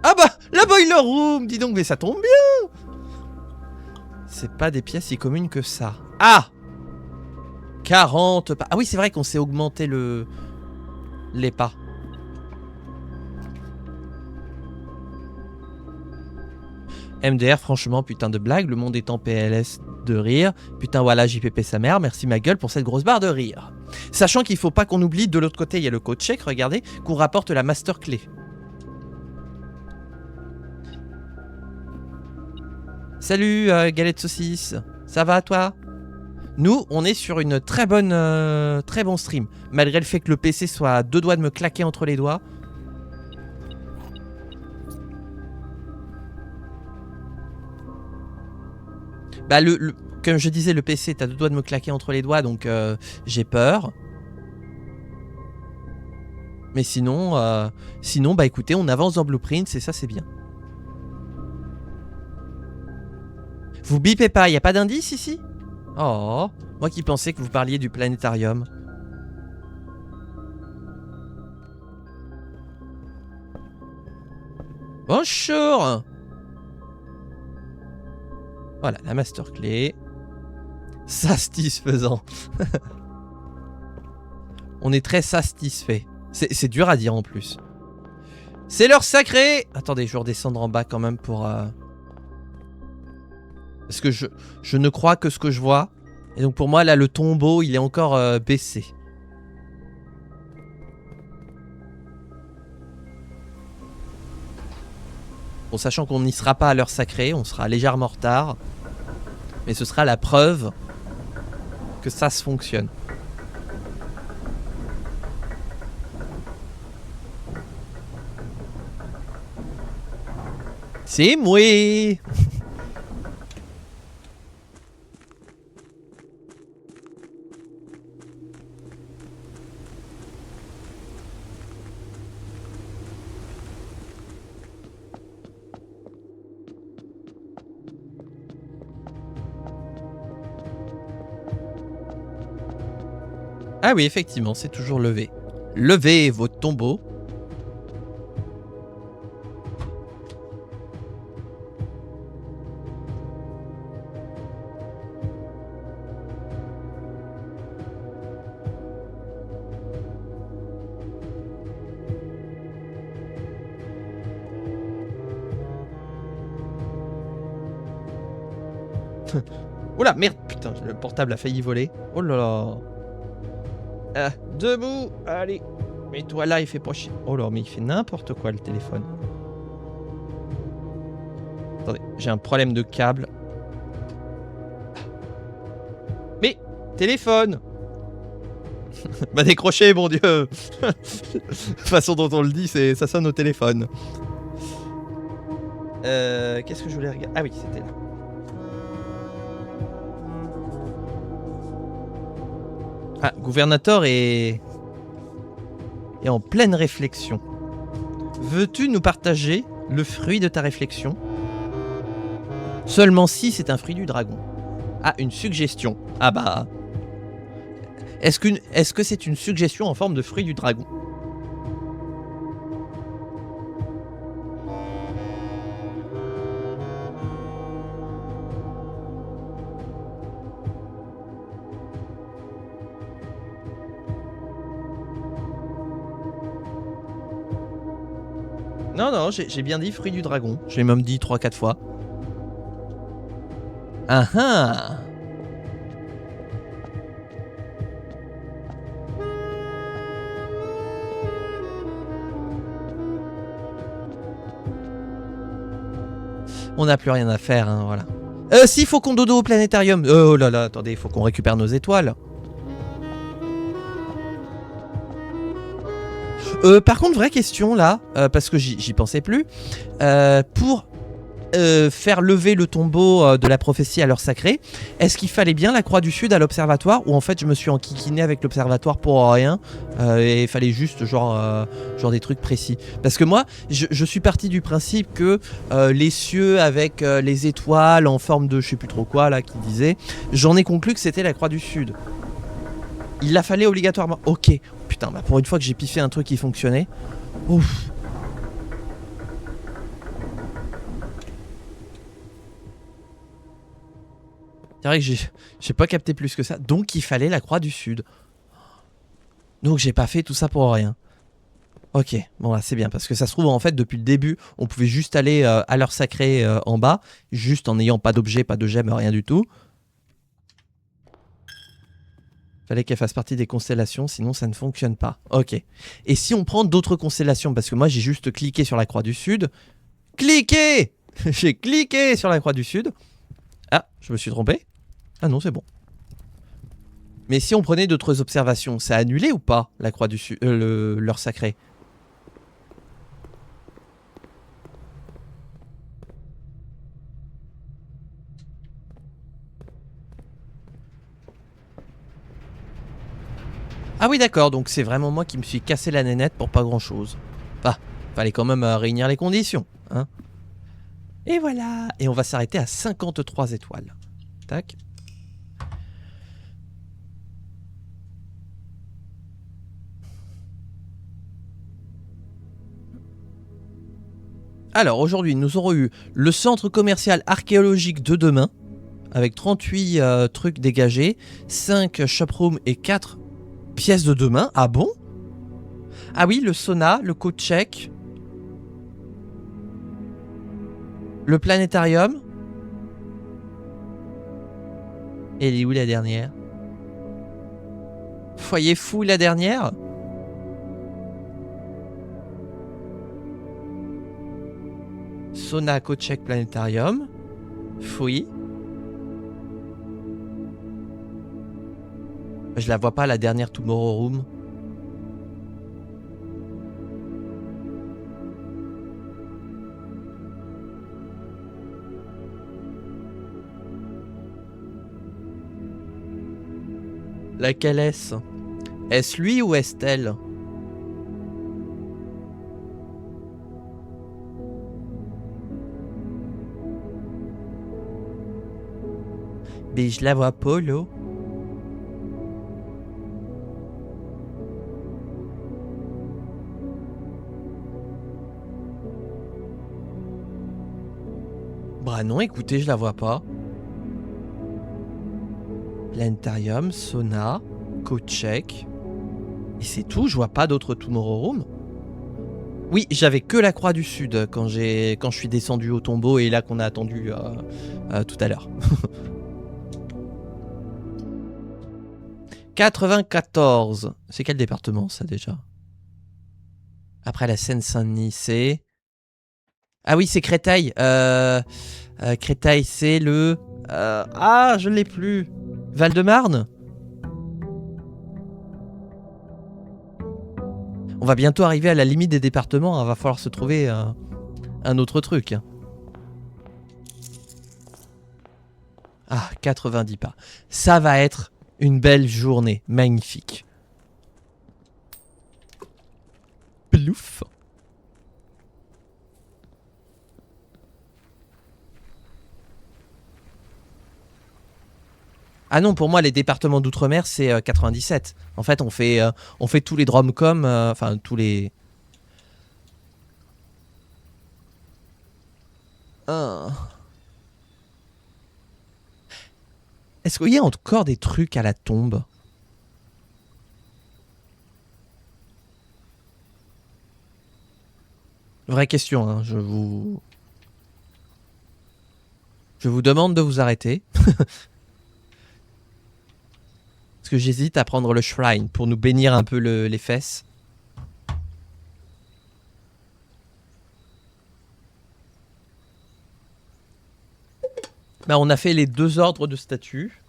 Ah bah, la boiler room. Dis donc, mais ça tombe bien. C'est pas des pièces si communes que ça. Ah 40 pas. Ah oui, c'est vrai qu'on s'est augmenté les pas. MDR, franchement, putain de blague. Le monde est en PLS de rire. Putain, voilà, JPP sa mère. Merci ma gueule pour cette grosse barre de rire. Sachant qu'il faut pas qu'on oublie, de l'autre côté, il y a le code check, regardez, qu'on rapporte la master clé. Salut, galette saucisse. Ça va, toi? Nous, on est sur une très bon stream. Malgré le fait que le PC soit à 2 doigts de me claquer entre les doigts. Bah comme je disais, le PC est à 2 doigts de me claquer entre les doigts, donc j'ai peur. Mais sinon, bah écoutez, on avance dans Blueprints et ça c'est bien. Vous bipez pas, y a pas d'indice ici? Oh, moi qui pensais que vous parliez du planétarium. Bonjour. Voilà, la master clé. Satisfaisant. On est très satisfait. C'est dur à dire en plus. C'est l'heure sacrée. Attendez, je vais redescendre en bas quand même pour... Parce que je ne crois que ce que je vois. Et donc pour moi, là, le tombeau, il est encore baissé. Bon, sachant qu'on n'y sera pas à l'heure sacrée, on sera légèrement en retard. Mais ce sera la preuve que ça se fonctionne. C'est moi. Ah oui, effectivement, c'est toujours levé. Levez votre tombeau. Oula, merde, putain, le portable a failli voler. Oh là là. Debout, allez. Mets-toi là, il fait pas chier. Oh là, mais il fait n'importe quoi le téléphone. Attendez, j'ai un problème de câble. Mais, téléphone. Bah décrochez, mon Dieu. La façon dont on le dit, ça sonne au téléphone. Qu'est-ce que je voulais regarder? Ah oui, c'était là. Ah, Gouvernateur est en pleine réflexion. Veux-tu nous partager le fruit de ta réflexion? Seulement si c'est un fruit du dragon. Ah, une suggestion. Ah bah... Est-ce que c'est une suggestion en forme de fruit du dragon? Non, non, j'ai bien dit fruit du dragon. Je l'ai même dit 3-4 fois. Ah ah! On n'a plus rien à faire, hein, voilà. Si, faut qu'on dodo au planétarium. Oh là là, attendez, il faut qu'on récupère nos étoiles. Par contre, vraie question là, parce que j'y pensais plus. Pour faire lever le tombeau de la prophétie à l'heure sacrée, est-ce qu'il fallait bien la croix du sud à l'observatoire, ou en fait je me suis enquiquiné avec l'observatoire pour rien et il fallait juste genre des trucs précis? Parce que moi je suis parti du principe que les cieux avec les étoiles en forme de je sais plus trop quoi là qui disait, j'en ai conclu que c'était la croix du sud. Il la fallait obligatoirement. Ok, putain, bah pour une fois que j'ai piffé un truc qui fonctionnait. Ouf. C'est vrai que j'ai pas capté plus que ça. Donc il fallait la croix du sud. Donc j'ai pas fait tout ça pour rien. Ok, bon là c'est bien parce que ça se trouve en fait depuis le début on pouvait juste aller à l'heure sacrée en bas, juste en n'ayant pas d'objet, pas de gemmes, rien du tout. Fallait qu'elle fasse partie des constellations, sinon ça ne fonctionne pas. Ok. Et si on prend d'autres constellations, parce que moi j'ai juste cliqué sur la croix du sud. Cliqué. J'ai cliqué sur la croix du sud. Ah, je me suis trompé. Ah non, c'est bon. Mais si on prenait d'autres observations, ça annulait ou pas la croix du sud, l'heure sacrée? Ah oui d'accord, donc c'est vraiment moi qui me suis cassé la nénette pour pas grand chose. Enfin, fallait quand même réunir les conditions, hein. Et voilà. Et on va s'arrêter à 53 étoiles. Tac. Alors aujourd'hui nous aurons eu le centre commercial archéologique de demain avec 38 trucs dégagés, 5 shoprooms et 4 pièces de demain. Ah bon? Ah oui, le sauna, le code check, le planétarium. Et elle est où la dernière? Foyer fou la dernière? Sauna, code check, planétarium. Fouille. Je la vois pas la dernière Tomorrow Room. Laquelle est-ce? Est-ce lui ou est-ce elle? Mais je la vois pas, l'eau. Bah non, écoutez, je la vois pas. Planétarium, sauna, code check. Et c'est tout, je vois pas d'autres Tomorrow Room. Oui, j'avais que la croix du sud quand je suis descendu au tombeau et là qu'on a attendu tout à l'heure. 94. C'est quel département ça déjà? Après la Seine-Saint-Denis, c'est... Ah oui, c'est Créteil. Créteil, c'est le... Ah, je ne l'ai plus. Val-de-Marne? On va bientôt arriver à la limite des départements. Il va falloir se trouver un autre truc. Ah, 90 pas. Ça va être une belle journée. Magnifique. Plouf. Ah non, pour moi, les départements d'outre-mer, c'est 97. En fait, on fait tous les dromcoms, enfin, tous les... Est-ce qu'il y a encore des trucs à la tombe? Vraie question, hein, je vous demande de vous arrêter. Parce que j'hésite à prendre le shrine pour nous bénir un peu les fesses. Bah, on a fait les 2 ordres de statues.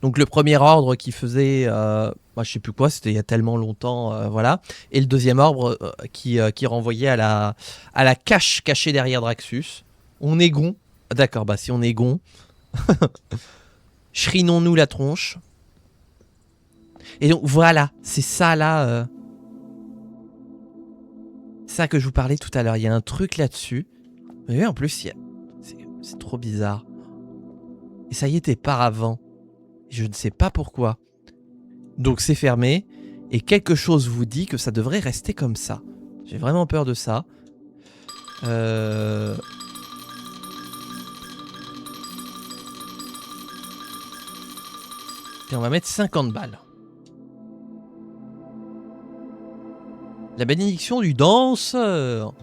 Donc le premier ordre qui faisait, je sais plus quoi, c'était il y a tellement longtemps, voilà. Et le deuxième ordre qui renvoyait à la cache cachée derrière Draxus. On est gon. D'accord, bah si on est gon. Shrinons-nous la tronche. Et donc voilà, c'est ça là. Ça que je vous parlais tout à l'heure. Il y a un truc là-dessus. Mais en plus, c'est trop bizarre. Et ça y était par avant. Je ne sais pas pourquoi. Donc c'est fermé. Et quelque chose vous dit que ça devrait rester comme ça. J'ai vraiment peur de ça. Et on va mettre 50 balles. La bénédiction du danseur.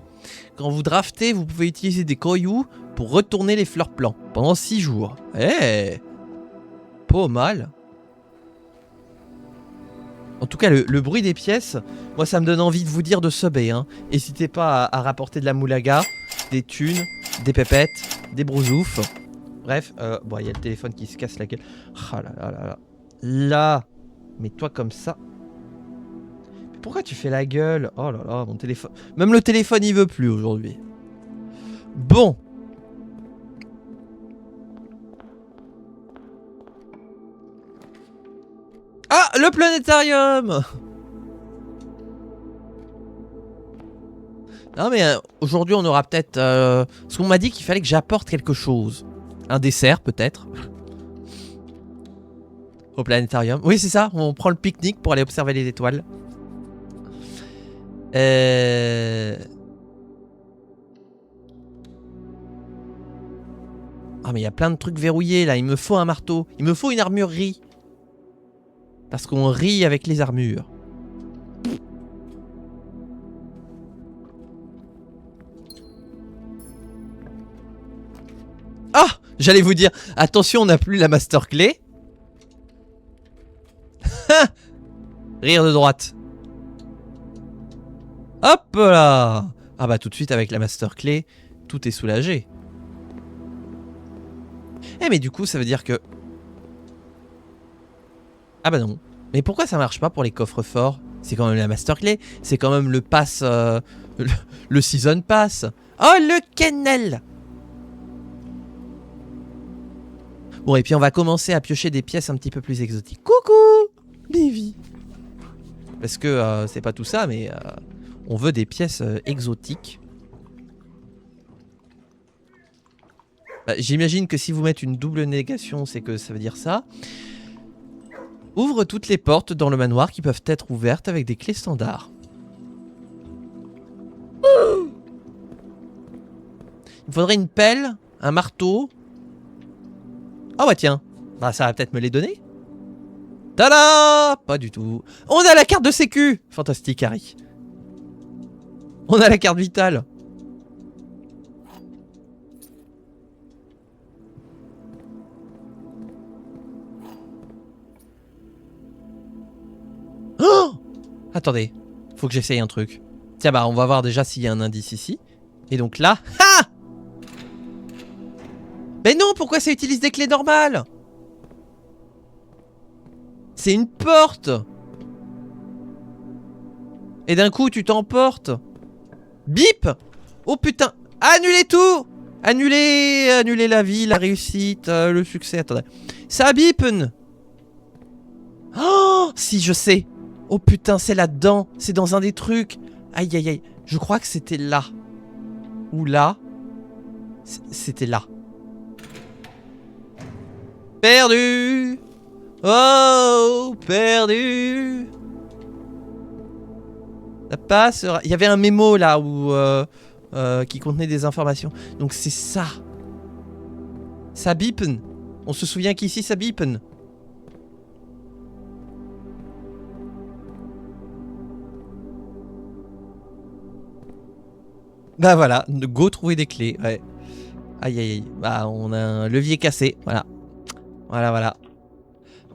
Quand vous draftez, vous pouvez utiliser des cailloux pour retourner les fleurs plans pendant 6 jours. Eh, pas mal. En tout cas, le bruit des pièces, moi ça me donne envie de vous dire de subber. Hein. N'hésitez pas à rapporter de la moulaga, des thunes, des pépettes, des brousoufs. Bref, bon, il y a le téléphone qui se casse la gueule. Ah là là là là. Là, mets-toi comme ça. Mais pourquoi tu fais la gueule? Oh là là, mon téléphone. Même le téléphone, il veut plus aujourd'hui. Bon. Ah, le planétarium! Non mais aujourd'hui on aura peut-être... parce qu'on m'a dit qu'il fallait que j'apporte quelque chose. Un dessert peut-être. Au planétarium. Oui c'est ça, on prend le pique-nique pour aller observer les étoiles. Ah mais il y a plein de trucs verrouillés là, il me faut un marteau. Il me faut une armurerie. Parce qu'on rit avec les armures. Ah, j'allais vous dire, attention, on n'a plus la master clé. Rire de droite. Hop là. Ah bah tout de suite avec la master clé, tout est soulagé. Eh mais du coup ça veut dire que... Ah bah non. Mais pourquoi ça marche pas pour les coffres forts? C'est quand même la master clé. C'est quand même le pass... le season pass. Oh le kennel. Bon et puis on va commencer à piocher des pièces un petit peu plus exotiques. Coucou Lévi. Parce que c'est pas tout ça mais on veut des pièces exotiques. Bah, j'imagine que si vous mettez une double négation c'est que ça veut dire ça. Ouvre toutes les portes dans le manoir qui peuvent être ouvertes avec des clés standards. Il faudrait une pelle, un marteau. Ah bah tiens, bah ça va peut-être me les donner. Tada! Pas du tout. On a la carte de sécu. Fantastique Harry. On a la carte vitale. Oh! Attendez, faut que j'essaye un truc. Tiens bah on va voir déjà s'il y a un indice ici. Et donc là, ha! Mais non, pourquoi ça utilise des clés normales? C'est une porte. Et d'un coup tu t'emportes. Bip! Oh putain! Annulez tout! Annulez la vie, la réussite, le succès. Attendez. Ça bipen! Oh! Si, je sais. Oh putain, c'est là-dedans. C'est dans un des trucs. Aïe aïe aïe. Je crois que c'était là. Ou là. C'était là. Perdu! Oh! Perdu! Ça passera. Il y avait un mémo là où qui contenait des informations. Donc c'est ça. Ça bipen. On se souvient qu'ici ça bipen. Bah voilà, go trouver des clés. Ouais. Aïe aïe aïe. Bah on a un levier cassé. Voilà. Voilà voilà.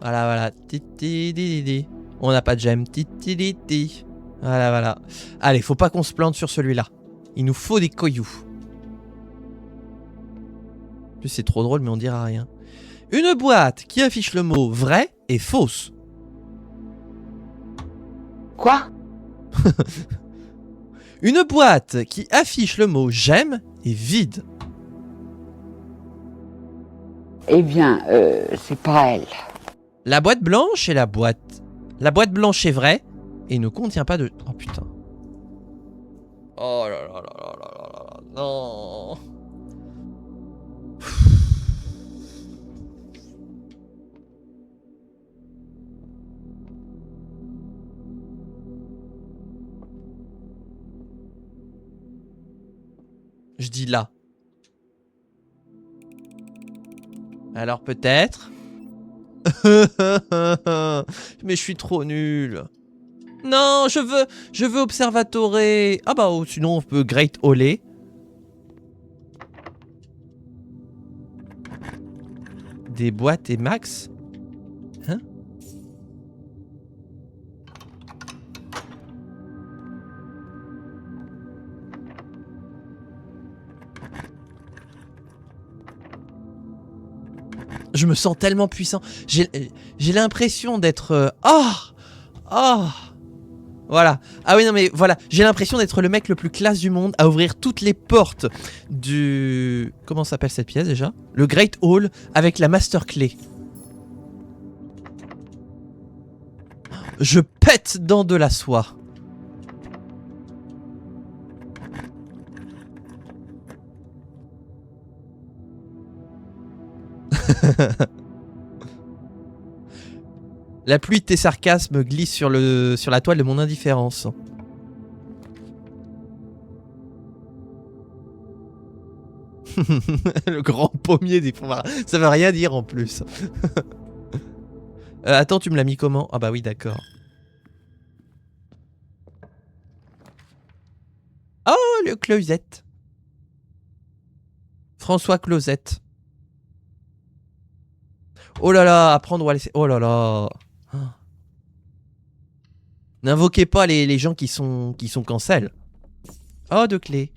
Voilà voilà. Titi. On n'a pas de gemme. Titi. Voilà voilà. Allez, faut pas qu'on se plante sur celui-là. Il nous faut des cailloux. En plus c'est trop drôle mais on dira rien. Une boîte qui affiche le mot vrai et fausse.
Quoi?
Une boîte qui affiche le mot j'aime est vide.
Eh bien, c'est pas elle.
La boîte blanche est la boîte. La boîte blanche est vraie et ne contient pas de... Oh putain. Oh là là là là là là là. Non. Je dis là. Alors peut-être. Mais je suis trop nul. Non, je veux Observatoré. Ah bah, sinon on peut Great Hallé. Des boîtes et max. Hein? Je me sens tellement puissant. J'ai l'impression d'être... Voilà. Ah oui, non mais voilà. J'ai l'impression d'être le mec le plus classe du monde à ouvrir toutes les portes du... Comment s'appelle cette pièce déjà? Le Great Hall avec la Master Clé. Je pète dans de la soie. La pluie de tes sarcasmes glisse sur la toile de mon indifférence. Le grand pommier des fonds marins. Ça veut rien dire en plus. Attends, tu me l'as mis comment? Ah bah oui, d'accord. Oh, le Closette. François Closette. Oh là là, apprendre ou à laisser... Oh là là. N'invoquez pas les gens qui sont cancel. Oh, deux clés.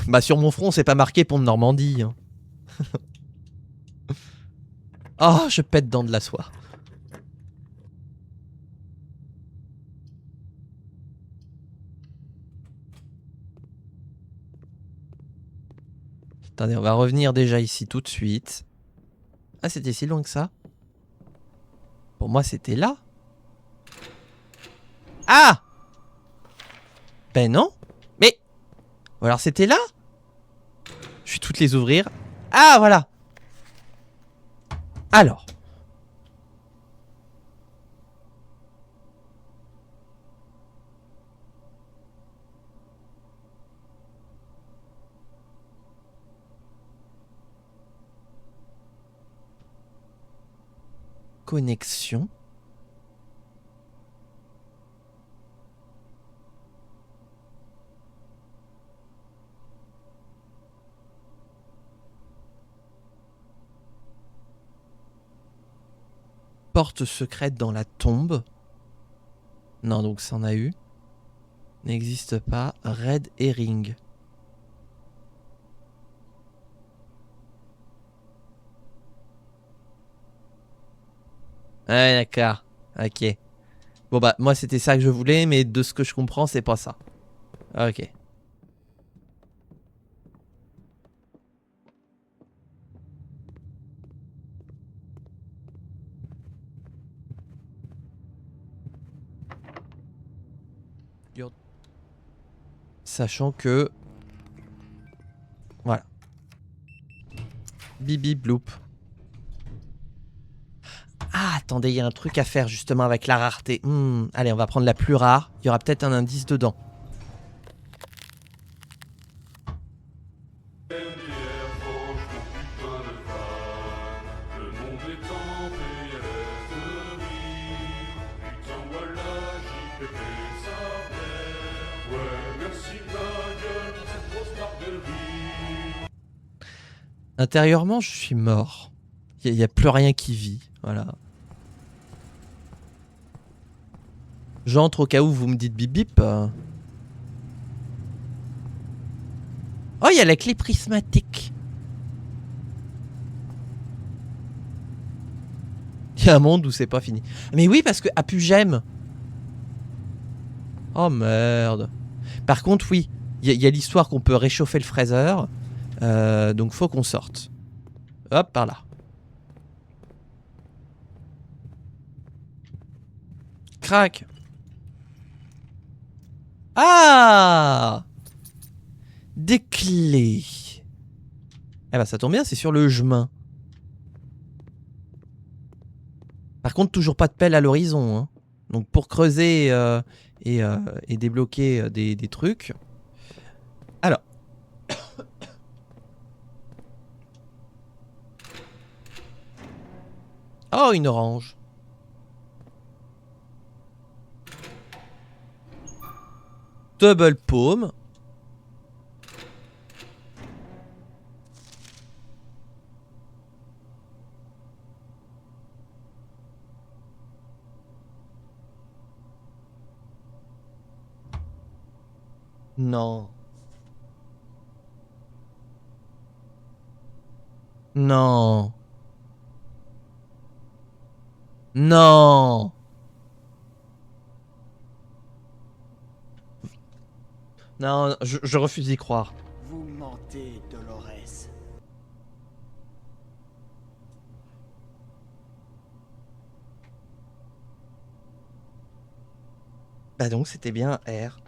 Bah sur mon front c'est pas marqué pont de Normandie. Hein. Oh, je pète dans de la soie. Attendez, on va revenir déjà ici tout de suite. Ah, c'était si loin que ça? Pour moi, c'était là. Ah! Ben non. Mais... Ou alors c'était là? Je vais toutes les ouvrir. Ah, voilà. Alors. Connexion. Porte secrète dans la tombe. Non, donc ça en a eu. N'existe pas. Red Herring. Ouais, d'accord. Ok. Bon bah, moi c'était ça que je voulais, mais de ce que je comprends, c'est pas ça. Ok. Sachant que... Voilà. Bibi bloop. Ah, attendez, il y a un truc à faire justement avec la rareté. Allez, on va prendre la plus rare. Il y aura peut-être un indice dedans. Intérieurement, je suis mort. Il n'y a plus rien qui vit. Voilà. J'entre au cas où vous me dites bip bip. Oh, il y a la clé prismatique. Il y a un monde où c'est pas fini. Mais oui, parce que Apugem. Oh merde. Par contre, oui. Il y a l'histoire qu'on peut réchauffer le fraiseur. Donc faut qu'on sorte. Hop, par là. Crac. Ah! Des clés. Eh ben ça tombe bien, c'est sur le chemin. Par contre, toujours pas de pelle à l'horizon. Hein. Donc pour creuser et débloquer des trucs. Alors. Oh, une orange. Double paume. Non. Non. Non. Non, je refuse d'y croire.
Vous mentez, Dolores.
Bah donc c'était bien R.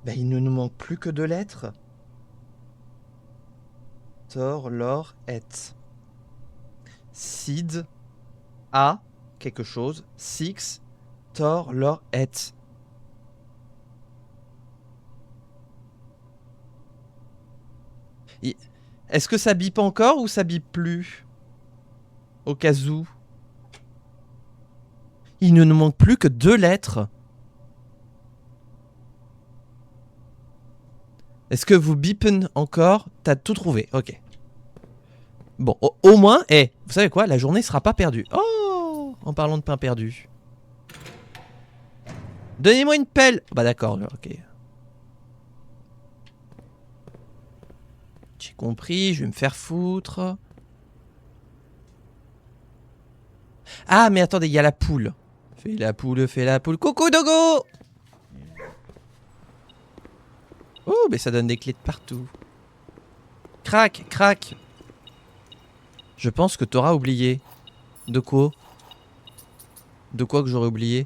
Bah il ne nous manque plus que 2 lettres. Thor, Lor, Et. Sid, A, quelque chose. Six, Thor, Lor, Et. Est-ce que ça bip encore ou ça bip plus? Au cas où. Il ne nous manque plus que 2 lettres. Est-ce que vous bipen encore? T'as tout trouvé, ok. Bon, au moins, vous savez quoi? La journée sera pas perdue. Oh, en parlant de pain perdu. Donnez-moi une pelle. Bah d'accord, ok. J'ai compris, je vais me faire foutre. Ah, mais attendez, il y a la poule. Fais la poule, fais la poule. Coucou, Dogo! Oh, mais ça donne des clés de partout. Crac, crac. Je pense que t'auras oublié. De quoi? De quoi que j'aurais oublié?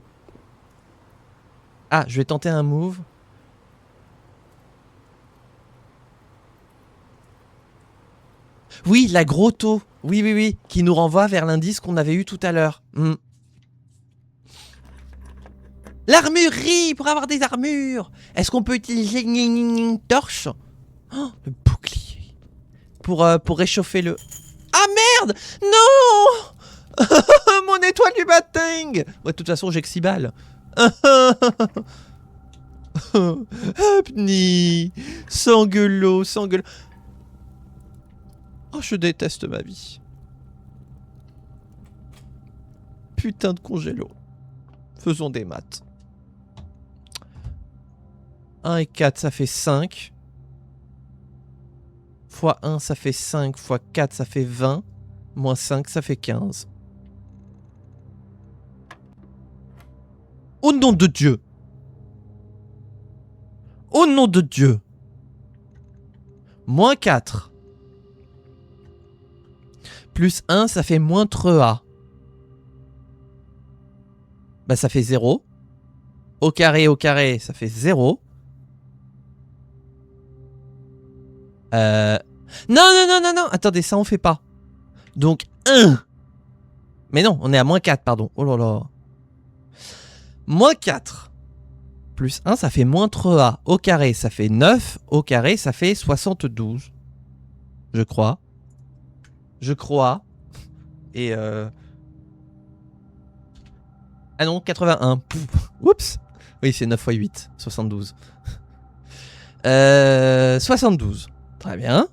Ah, je vais tenter un move. Oui, la grotto. Oui, oui, oui. Qui nous renvoie vers l'indice qu'on avait eu tout à l'heure. L'armurerie pour avoir des armures. Est-ce qu'on peut utiliser une torche? Oh, le bouclier. Pour réchauffer le... Ah merde! Non! Mon étoile du matin! Ouais, de toute façon, j'ai que 6 balles. Apni! Sanguelo, sanguelo. Oh, je déteste ma vie. Putain de congélo. Faisons des maths. 1 et 4, ça fait 5. Fois 1, ça fait 5. Fois 4, ça fait 20. Moins 5, ça fait 15. Au nom de Dieu! Au nom de Dieu! Moins 4. Plus 1, ça fait moins 3A. Bah ça fait 0. Au carré, ça fait 0. Non, non, non, non, non. Attendez, ça on fait pas. Donc 1. Mais non, on est à moins 4, pardon. Oh là là. Moins 4. Plus 1, ça fait moins 3A. Au carré, ça fait 9. Au carré, ça fait 72. Je crois. Je crois. Et ah non, 81. Pouf. Oups. Oui, c'est 9 x 8. 72. 72. Très bien.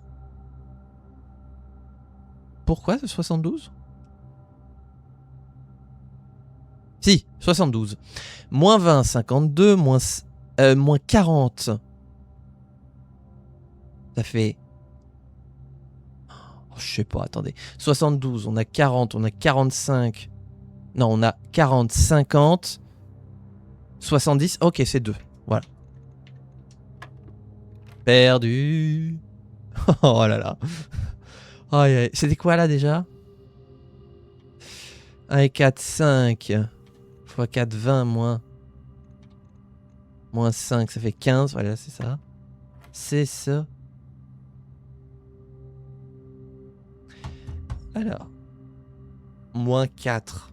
Pourquoi ce 72? Si, 72. Moins 20, 52. Moins 40. Ça fait... Oh, je sais pas, attendez. 72, on a 40, on a 45. Non, on a 40, 50. 70, ok, c'est 2. Voilà. Perdu. Oh là là. Oh, c'était quoi là déjà? 1 et 4, 5. Fois 4, 20, moins 5, ça fait 15. Voilà, c'est ça. C'est ça. Alors. Moins 4.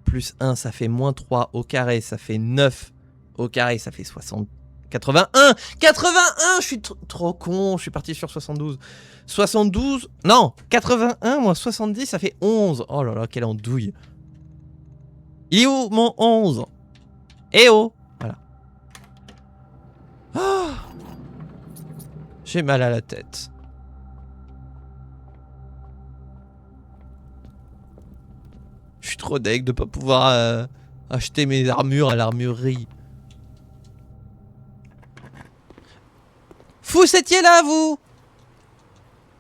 Plus 1, ça fait moins 3 au carré, ça fait 9 au carré, ça fait 60. 81 81. Je suis trop con, je suis parti sur 72. 72, non, 81 moins 70, ça fait 11. Oh là là, quelle andouille. Il est où mon 11? Eh oh. Voilà. Oh, j'ai mal à la tête. Je suis trop deg de pas pouvoir acheter mes armures à l'armurerie. Fou étiez là, vous?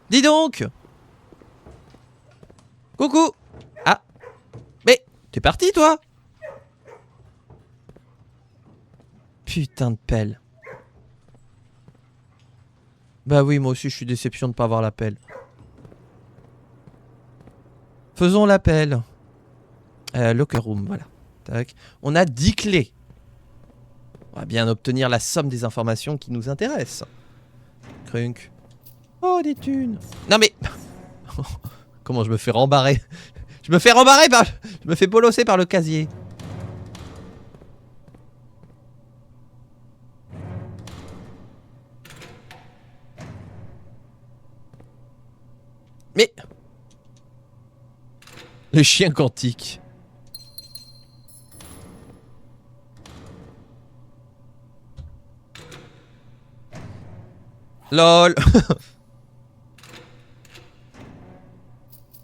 Dis donc. Coucou. Ah. Mais t'es parti, toi? Putain de pelle. Bah oui, moi aussi, je suis déception de ne pas avoir la pelle. Faisons l'appel. Locker room, voilà. Tac. On a 10 clés. On va bien obtenir la somme des informations qui nous intéressent. Crunk. Oh, des thunes. Non mais... Comment je me fais rembarrer? Je me fais rembarrer par... Je me fais bolosser par le casier. Mais... Le chien quantique. LOL.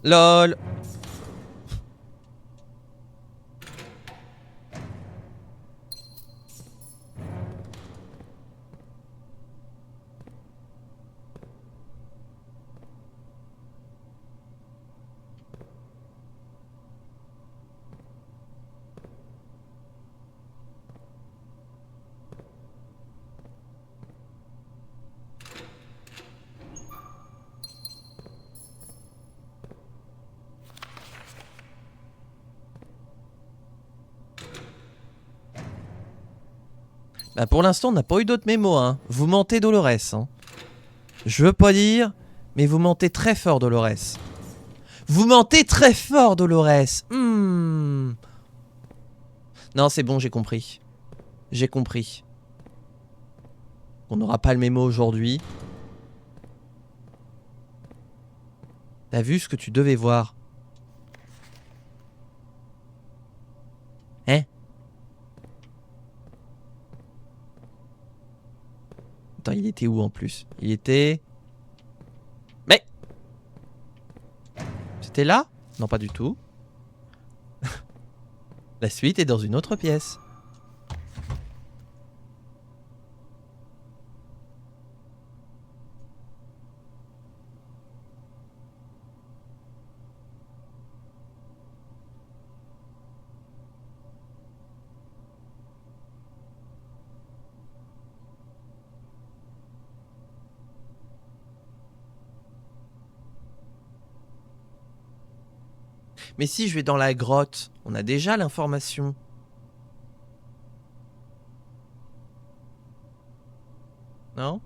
LOL. Bah pour l'instant, on n'a pas eu d'autres mémos, hein. Vous mentez, Dolores, hein. Je veux pas dire, mais vous mentez très fort, Dolores. Vous mentez très fort, Dolores. Non, c'est bon, j'ai compris. J'ai compris. On n'aura pas le mémo aujourd'hui. T'as vu ce que tu devais voir? Hein? Attends, il était où en plus? Il était... Mais... C'était là? Non, pas du tout. La suite est dans une autre pièce. Mais si je vais dans la grotte, on a déjà l'information. Non?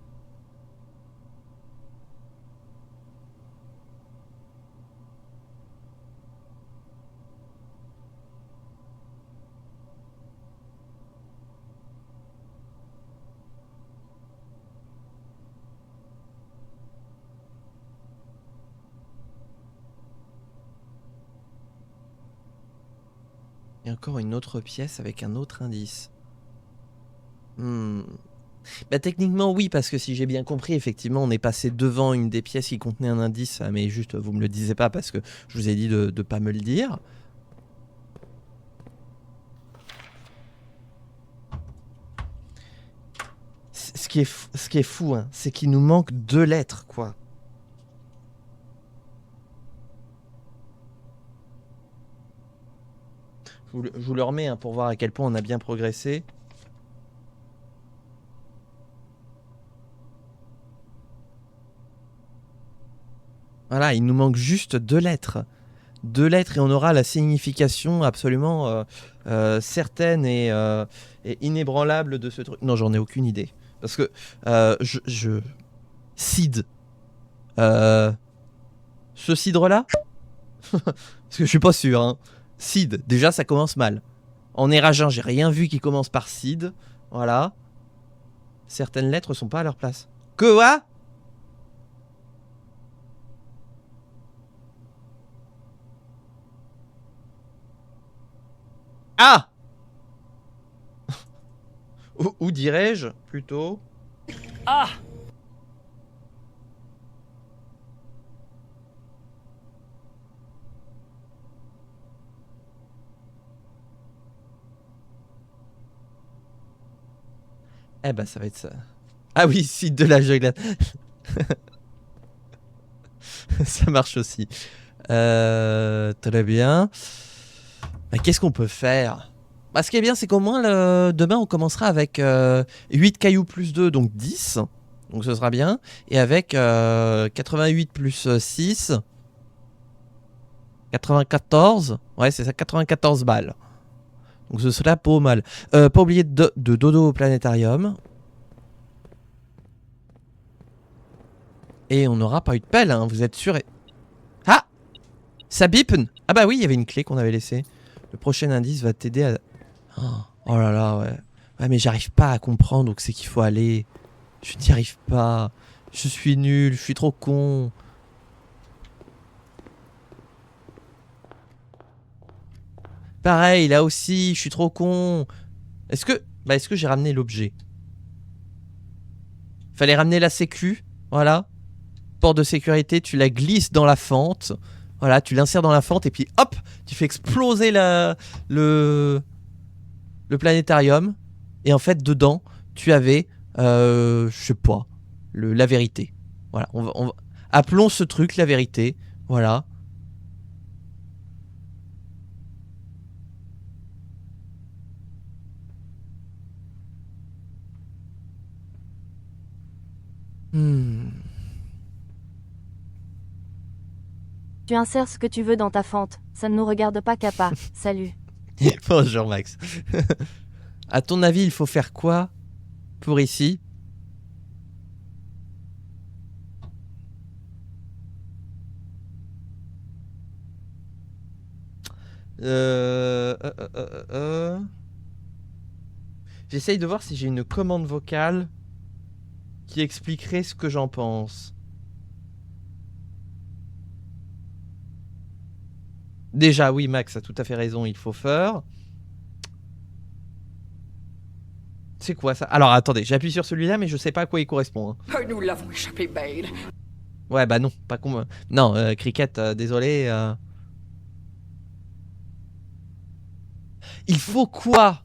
Il y a encore une autre pièce avec un autre indice. Bah techniquement oui, parce que si j'ai bien compris, effectivement, on est passé devant une des pièces qui contenait un indice, mais juste vous me le disiez pas parce que je vous ai dit de pas me le dire. Ce qui est fou, hein, c'est qu'il nous manque 2 lettres, quoi. Je vous le remets hein, pour voir à quel point on a bien progressé. Voilà, il nous manque juste 2 lettres. 2 lettres et on aura la signification absolument certaine et inébranlable de ce truc. Non, j'en ai aucune idée. Parce que Cidre. Ce cidre-là, Parce que je suis pas sûr. Hein. Sid, déjà ça commence mal. En éragin, j'ai rien vu qui commence par Sid. Voilà. Certaines lettres sont pas à leur place. Quoi? Ah! Où dirais-je plutôt?
Ah!
Eh ben ça va être ça. Ah oui, site de la jugglade. Ça marche aussi. Très bien. Bah, qu'est-ce qu'on peut faire? Bah, ce qui est bien, c'est qu'au moins demain on commencera avec 8 cailloux plus 2, donc 10. Donc ce sera bien. Et avec 88 plus 6. 94. Ouais, c'est ça, 94 balles. Donc ce serait pas mal. Pas oublier de dodo au planétarium. Et on n'aura pas eu de pelle, hein, vous êtes sûr. Ah! Ça bip! Ah bah oui, il y avait une clé qu'on avait laissée. Le prochain indice va t'aider à... Oh là là, ouais. Ouais, mais j'arrive pas à comprendre où c'est qu'il faut aller. Je n'y arrive pas. Je suis nul, je suis trop con. Pareil, là aussi, je suis trop con. Est-ce que j'ai ramené l'objet? Fallait ramener la sécu, voilà. Porte de sécurité, tu la glisses dans la fente. Voilà, tu l'insères dans la fente et puis hop, tu fais exploser le planétarium. Et en fait, dedans, tu avais, je sais pas, la vérité. Voilà, appelons ce truc la vérité. Voilà.
Tu insères ce que tu veux dans ta fente. Ça ne nous regarde pas, Kappa. Salut.
Bonjour Max. À ton avis, il faut faire quoi pour ici? J'essaye de voir si j'ai une commande vocale qui expliquerait ce que j'en pense. Déjà, oui, Max a tout à fait raison, il faut faire. C'est quoi ça? Alors attendez, j'appuie sur celui-là, mais je sais pas à quoi il correspond. Hein.
Nous l'avons échappé, Bale.
Ouais, bah non, pas con. Non, Cricket, désolé. Il faut quoi?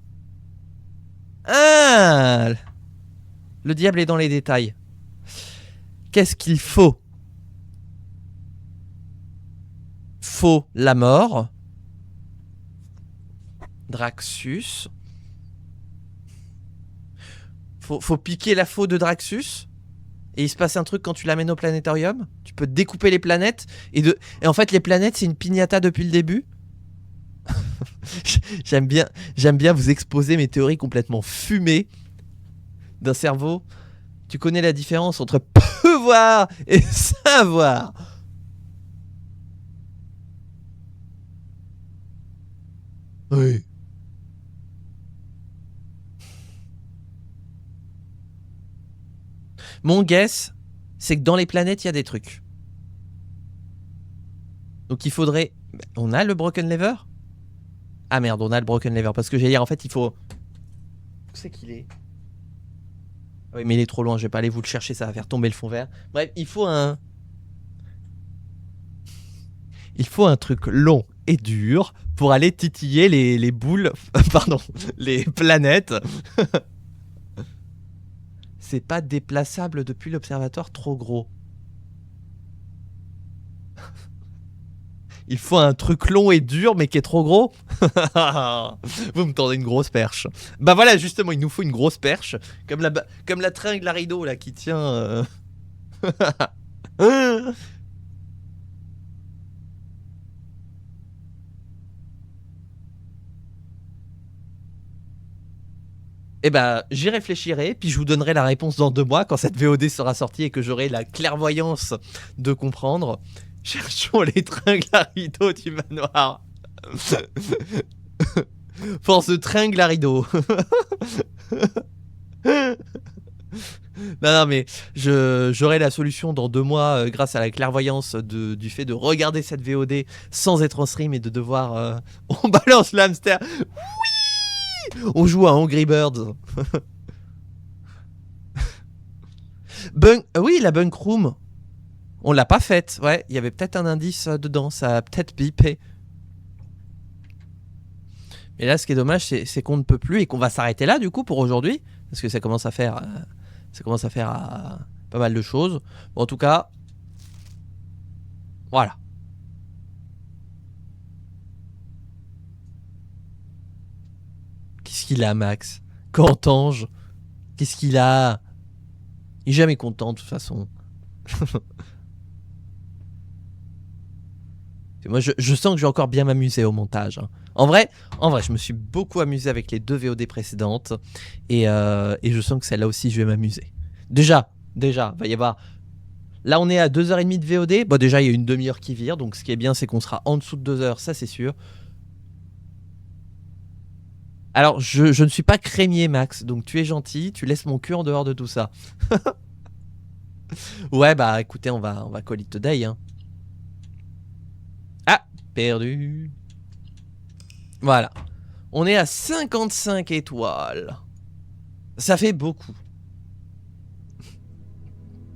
Ah! Le diable est dans les détails. Qu'est-ce qu'il faut? Faut la mort. Draxus. Faut piquer la faux de Draxus. Et il se passe un truc quand tu l'amènes au planétarium. Tu peux découper les planètes. Et en fait, les planètes, c'est une piñata depuis le début. J'aime bien vous exposer mes théories complètement fumées d'un cerveau. Tu connais la différence entre pouvoir et savoir. Oui. Mon guess, c'est que dans les planètes, il y a des trucs. Donc il faudrait... On a le Broken Lever? Ah merde, on a le Broken Lever. Parce que j'allais dire, en fait, il faut... Où c'est qu'il est? Oui, mais il est trop loin, je vais pas aller vous le chercher, ça va faire tomber le fond vert. Bref, il faut un... Il faut un truc long et dur pour aller titiller les boules... Pardon, les planètes. C'est pas déplaçable depuis l'observatoire trop gros. Il faut un truc long et dur mais qui est trop gros. Vous me tendez une grosse perche. Bah voilà, justement, il nous faut une grosse perche. Comme la tringle à rideau là qui tient... Eh ben, j'y réfléchirai, puis je vous donnerai la réponse dans 2 mois quand cette VOD sera sortie et que j'aurai la clairvoyance de comprendre. Cherchons les tringles à rideaux du manoir. Force de tringle à rideaux. Non, mais j'aurai la solution dans 2 mois grâce à la clairvoyance du fait de regarder cette VOD sans être en stream et de devoir... on balance l'hamster. Oui, on joue à Angry Birds. Oui, la bunk room. On l'a pas faite. Ouais, il y avait peut-être un indice dedans. Ça a peut-être bipé. Mais là, ce qui est dommage, c'est qu'on ne peut plus et qu'on va s'arrêter là, du coup, pour aujourd'hui. Parce que ça commence à faire... pas mal de choses. Bon, en tout cas, voilà. Qu'est-ce qu'il a, Max? Qu'entends-je? Qu'est-ce qu'il a? Il est jamais content, de toute façon. Moi, je sens que je vais encore bien m'amuser au montage. Hein. En vrai, je me suis beaucoup amusé avec les 2 VOD précédentes. Et je sens que celle-là aussi, je vais m'amuser. Déjà, va y avoir... Là, on est à 2h30 de VOD. Bon, déjà, il y a une demi-heure qui vire. Donc, ce qui est bien, c'est qu'on sera en dessous de 2 heures. Ça, c'est sûr. Alors, je ne suis pas crémier, Max. Donc, tu es gentil. Tu laisses mon cul en dehors de tout ça. Ouais, bah, écoutez, on va call it a day, hein. Ah, perdu. Voilà. On est à 55 étoiles. Ça fait beaucoup.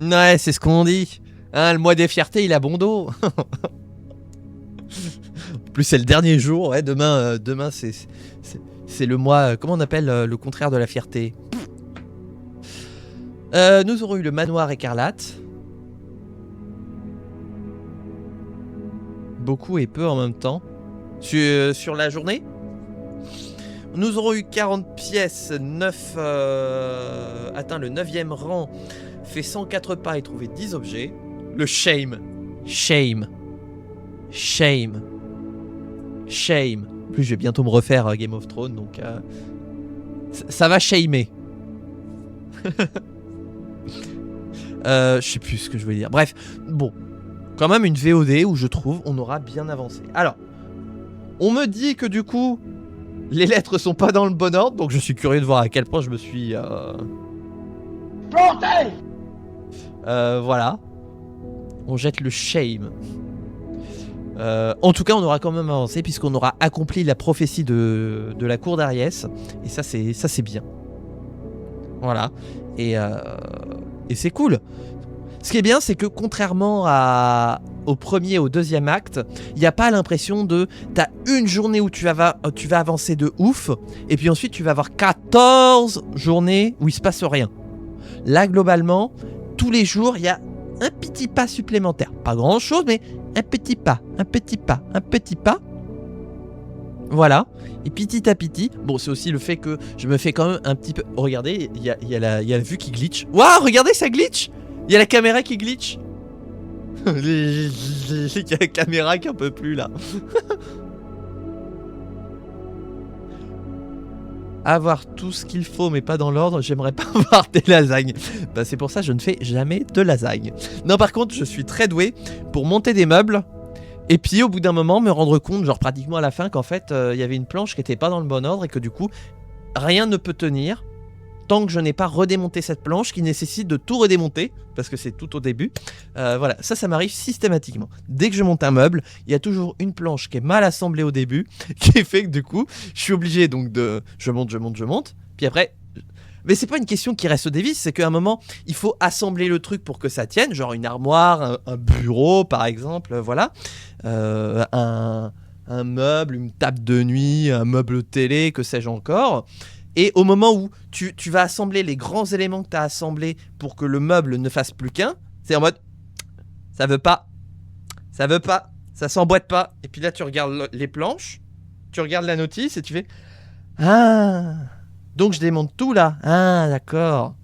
Ouais, c'est ce qu'on dit. Hein, le mois des fiertés, il a bon dos. En plus, c'est le dernier jour. Ouais, demain c'est le mois... comment on appelle le contraire de la fierté? Nous aurons eu le manoir écarlate. Beaucoup et peu en même temps. Sur la journée. Nous aurons eu 40 pièces, 9 atteint le 9e rang, fait 104 pas et trouvé 10 objets. Le shame. En plus, je vais bientôt me refaire Game of Thrones, donc ça va shamer. Je sais plus ce que je voulais dire. Bref, bon. Quand même une VOD où je trouve on aura bien avancé. Alors, on me dit que du coup, les lettres sont pas dans le bon ordre, donc je suis curieux de voir à quel point je me suis...
Planté.
Voilà. On jette le shame. En tout cas, on aura quand même avancé puisqu'on aura accompli la prophétie de la cour d'Ariès. Et ça, c'est bien. Voilà. Et c'est cool. Ce qui est bien, c'est que contrairement au premier et au deuxième acte, il n'y a pas l'impression de... T'as une journée où tu vas avancer de ouf, et puis ensuite tu vas avoir 14 journées où il se passe rien. Là, globalement, tous les jours, il y a un petit pas supplémentaire. Pas grand chose, mais un petit pas. Voilà. Et petit à petit, bon, c'est aussi le fait que je me fais quand même un petit peu... Oh, regardez, il y a la vue qui glitch. Waouh, regardez, ça glitch. Il y a la caméra qui glitch. Il y a la caméra qui en peut plus là. Avoir tout ce qu'il faut mais pas dans l'ordre, j'aimerais pas avoir des lasagnes. Bah, c'est pour ça que je ne fais jamais de lasagne. Non, par contre, je suis très doué pour monter des meubles. Et puis au bout d'un moment me rendre compte, genre pratiquement à la fin, qu'en fait il y avait une planche qui était pas dans le bon ordre et que du coup rien ne peut tenir tant que je n'ai pas redémonté cette planche qui nécessite de tout redémonter, parce que c'est tout au début. Voilà, ça m'arrive systématiquement. Dès que je monte un meuble, il y a toujours une planche qui est mal assemblée au début, qui fait que du coup, je suis obligé donc de... Je monte, puis après... Mais c'est pas une question qui reste des vis, c'est qu'à un moment, il faut assembler le truc pour que ça tienne, genre une armoire, un bureau par exemple, voilà. Un meuble, une table de nuit, un meuble télé, que sais-je encore... Et au moment où tu vas assembler les grands éléments que tu as assemblés pour que le meuble ne fasse plus qu'un, c'est en mode ça veut pas, ça s'emboîte pas. Et puis là, tu regardes les planches, tu regardes la notice et tu fais ah, donc je démonte tout là. Ah, d'accord.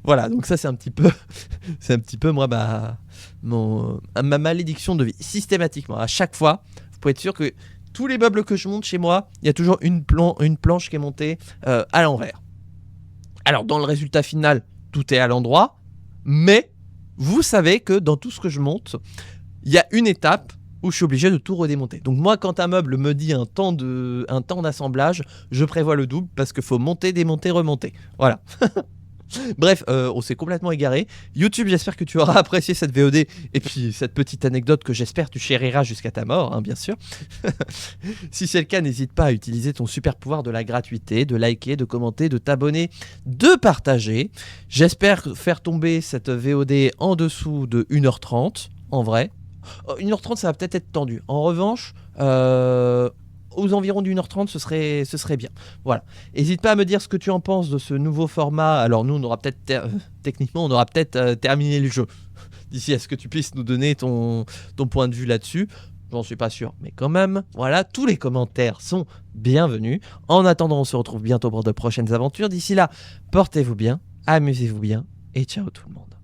Voilà, donc ça c'est un petit peu moi ma malédiction de vie systématiquement. À chaque fois, vous pouvez être sûr que tous les meubles que je monte chez moi, il y a toujours une planche qui est montée à l'envers. Alors, dans le résultat final, tout est à l'endroit, mais vous savez que dans tout ce que je monte, il y a une étape où je suis obligé de tout redémonter. Donc moi, quand un meuble me dit un temps d'assemblage, je prévois le double parce qu'il faut monter, démonter, remonter. Voilà. Bref, on s'est complètement égaré. YouTube, j'espère que tu auras apprécié cette VOD et puis cette petite anecdote que j'espère tu chériras jusqu'à ta mort, hein, bien sûr. Si c'est le cas, n'hésite pas à utiliser ton super pouvoir de la gratuité, de liker, de commenter, de t'abonner, de partager. J'espère faire tomber cette VOD en dessous de 1h30, en vrai. 1h30, ça va peut-être être tendu. En revanche, aux environs d'1h30, ce serait bien. Voilà. N'hésite pas à me dire ce que tu en penses de ce nouveau format. Alors nous, on aura peut-être techniquement, on aura peut-être terminé le jeu d'ici à ce que tu puisses nous donner ton point de vue là-dessus. J'en suis pas sûr, mais quand même, voilà, tous les commentaires sont bienvenus. En attendant, on se retrouve bientôt pour de prochaines aventures. D'ici là, portez-vous bien, amusez-vous bien et ciao tout le monde.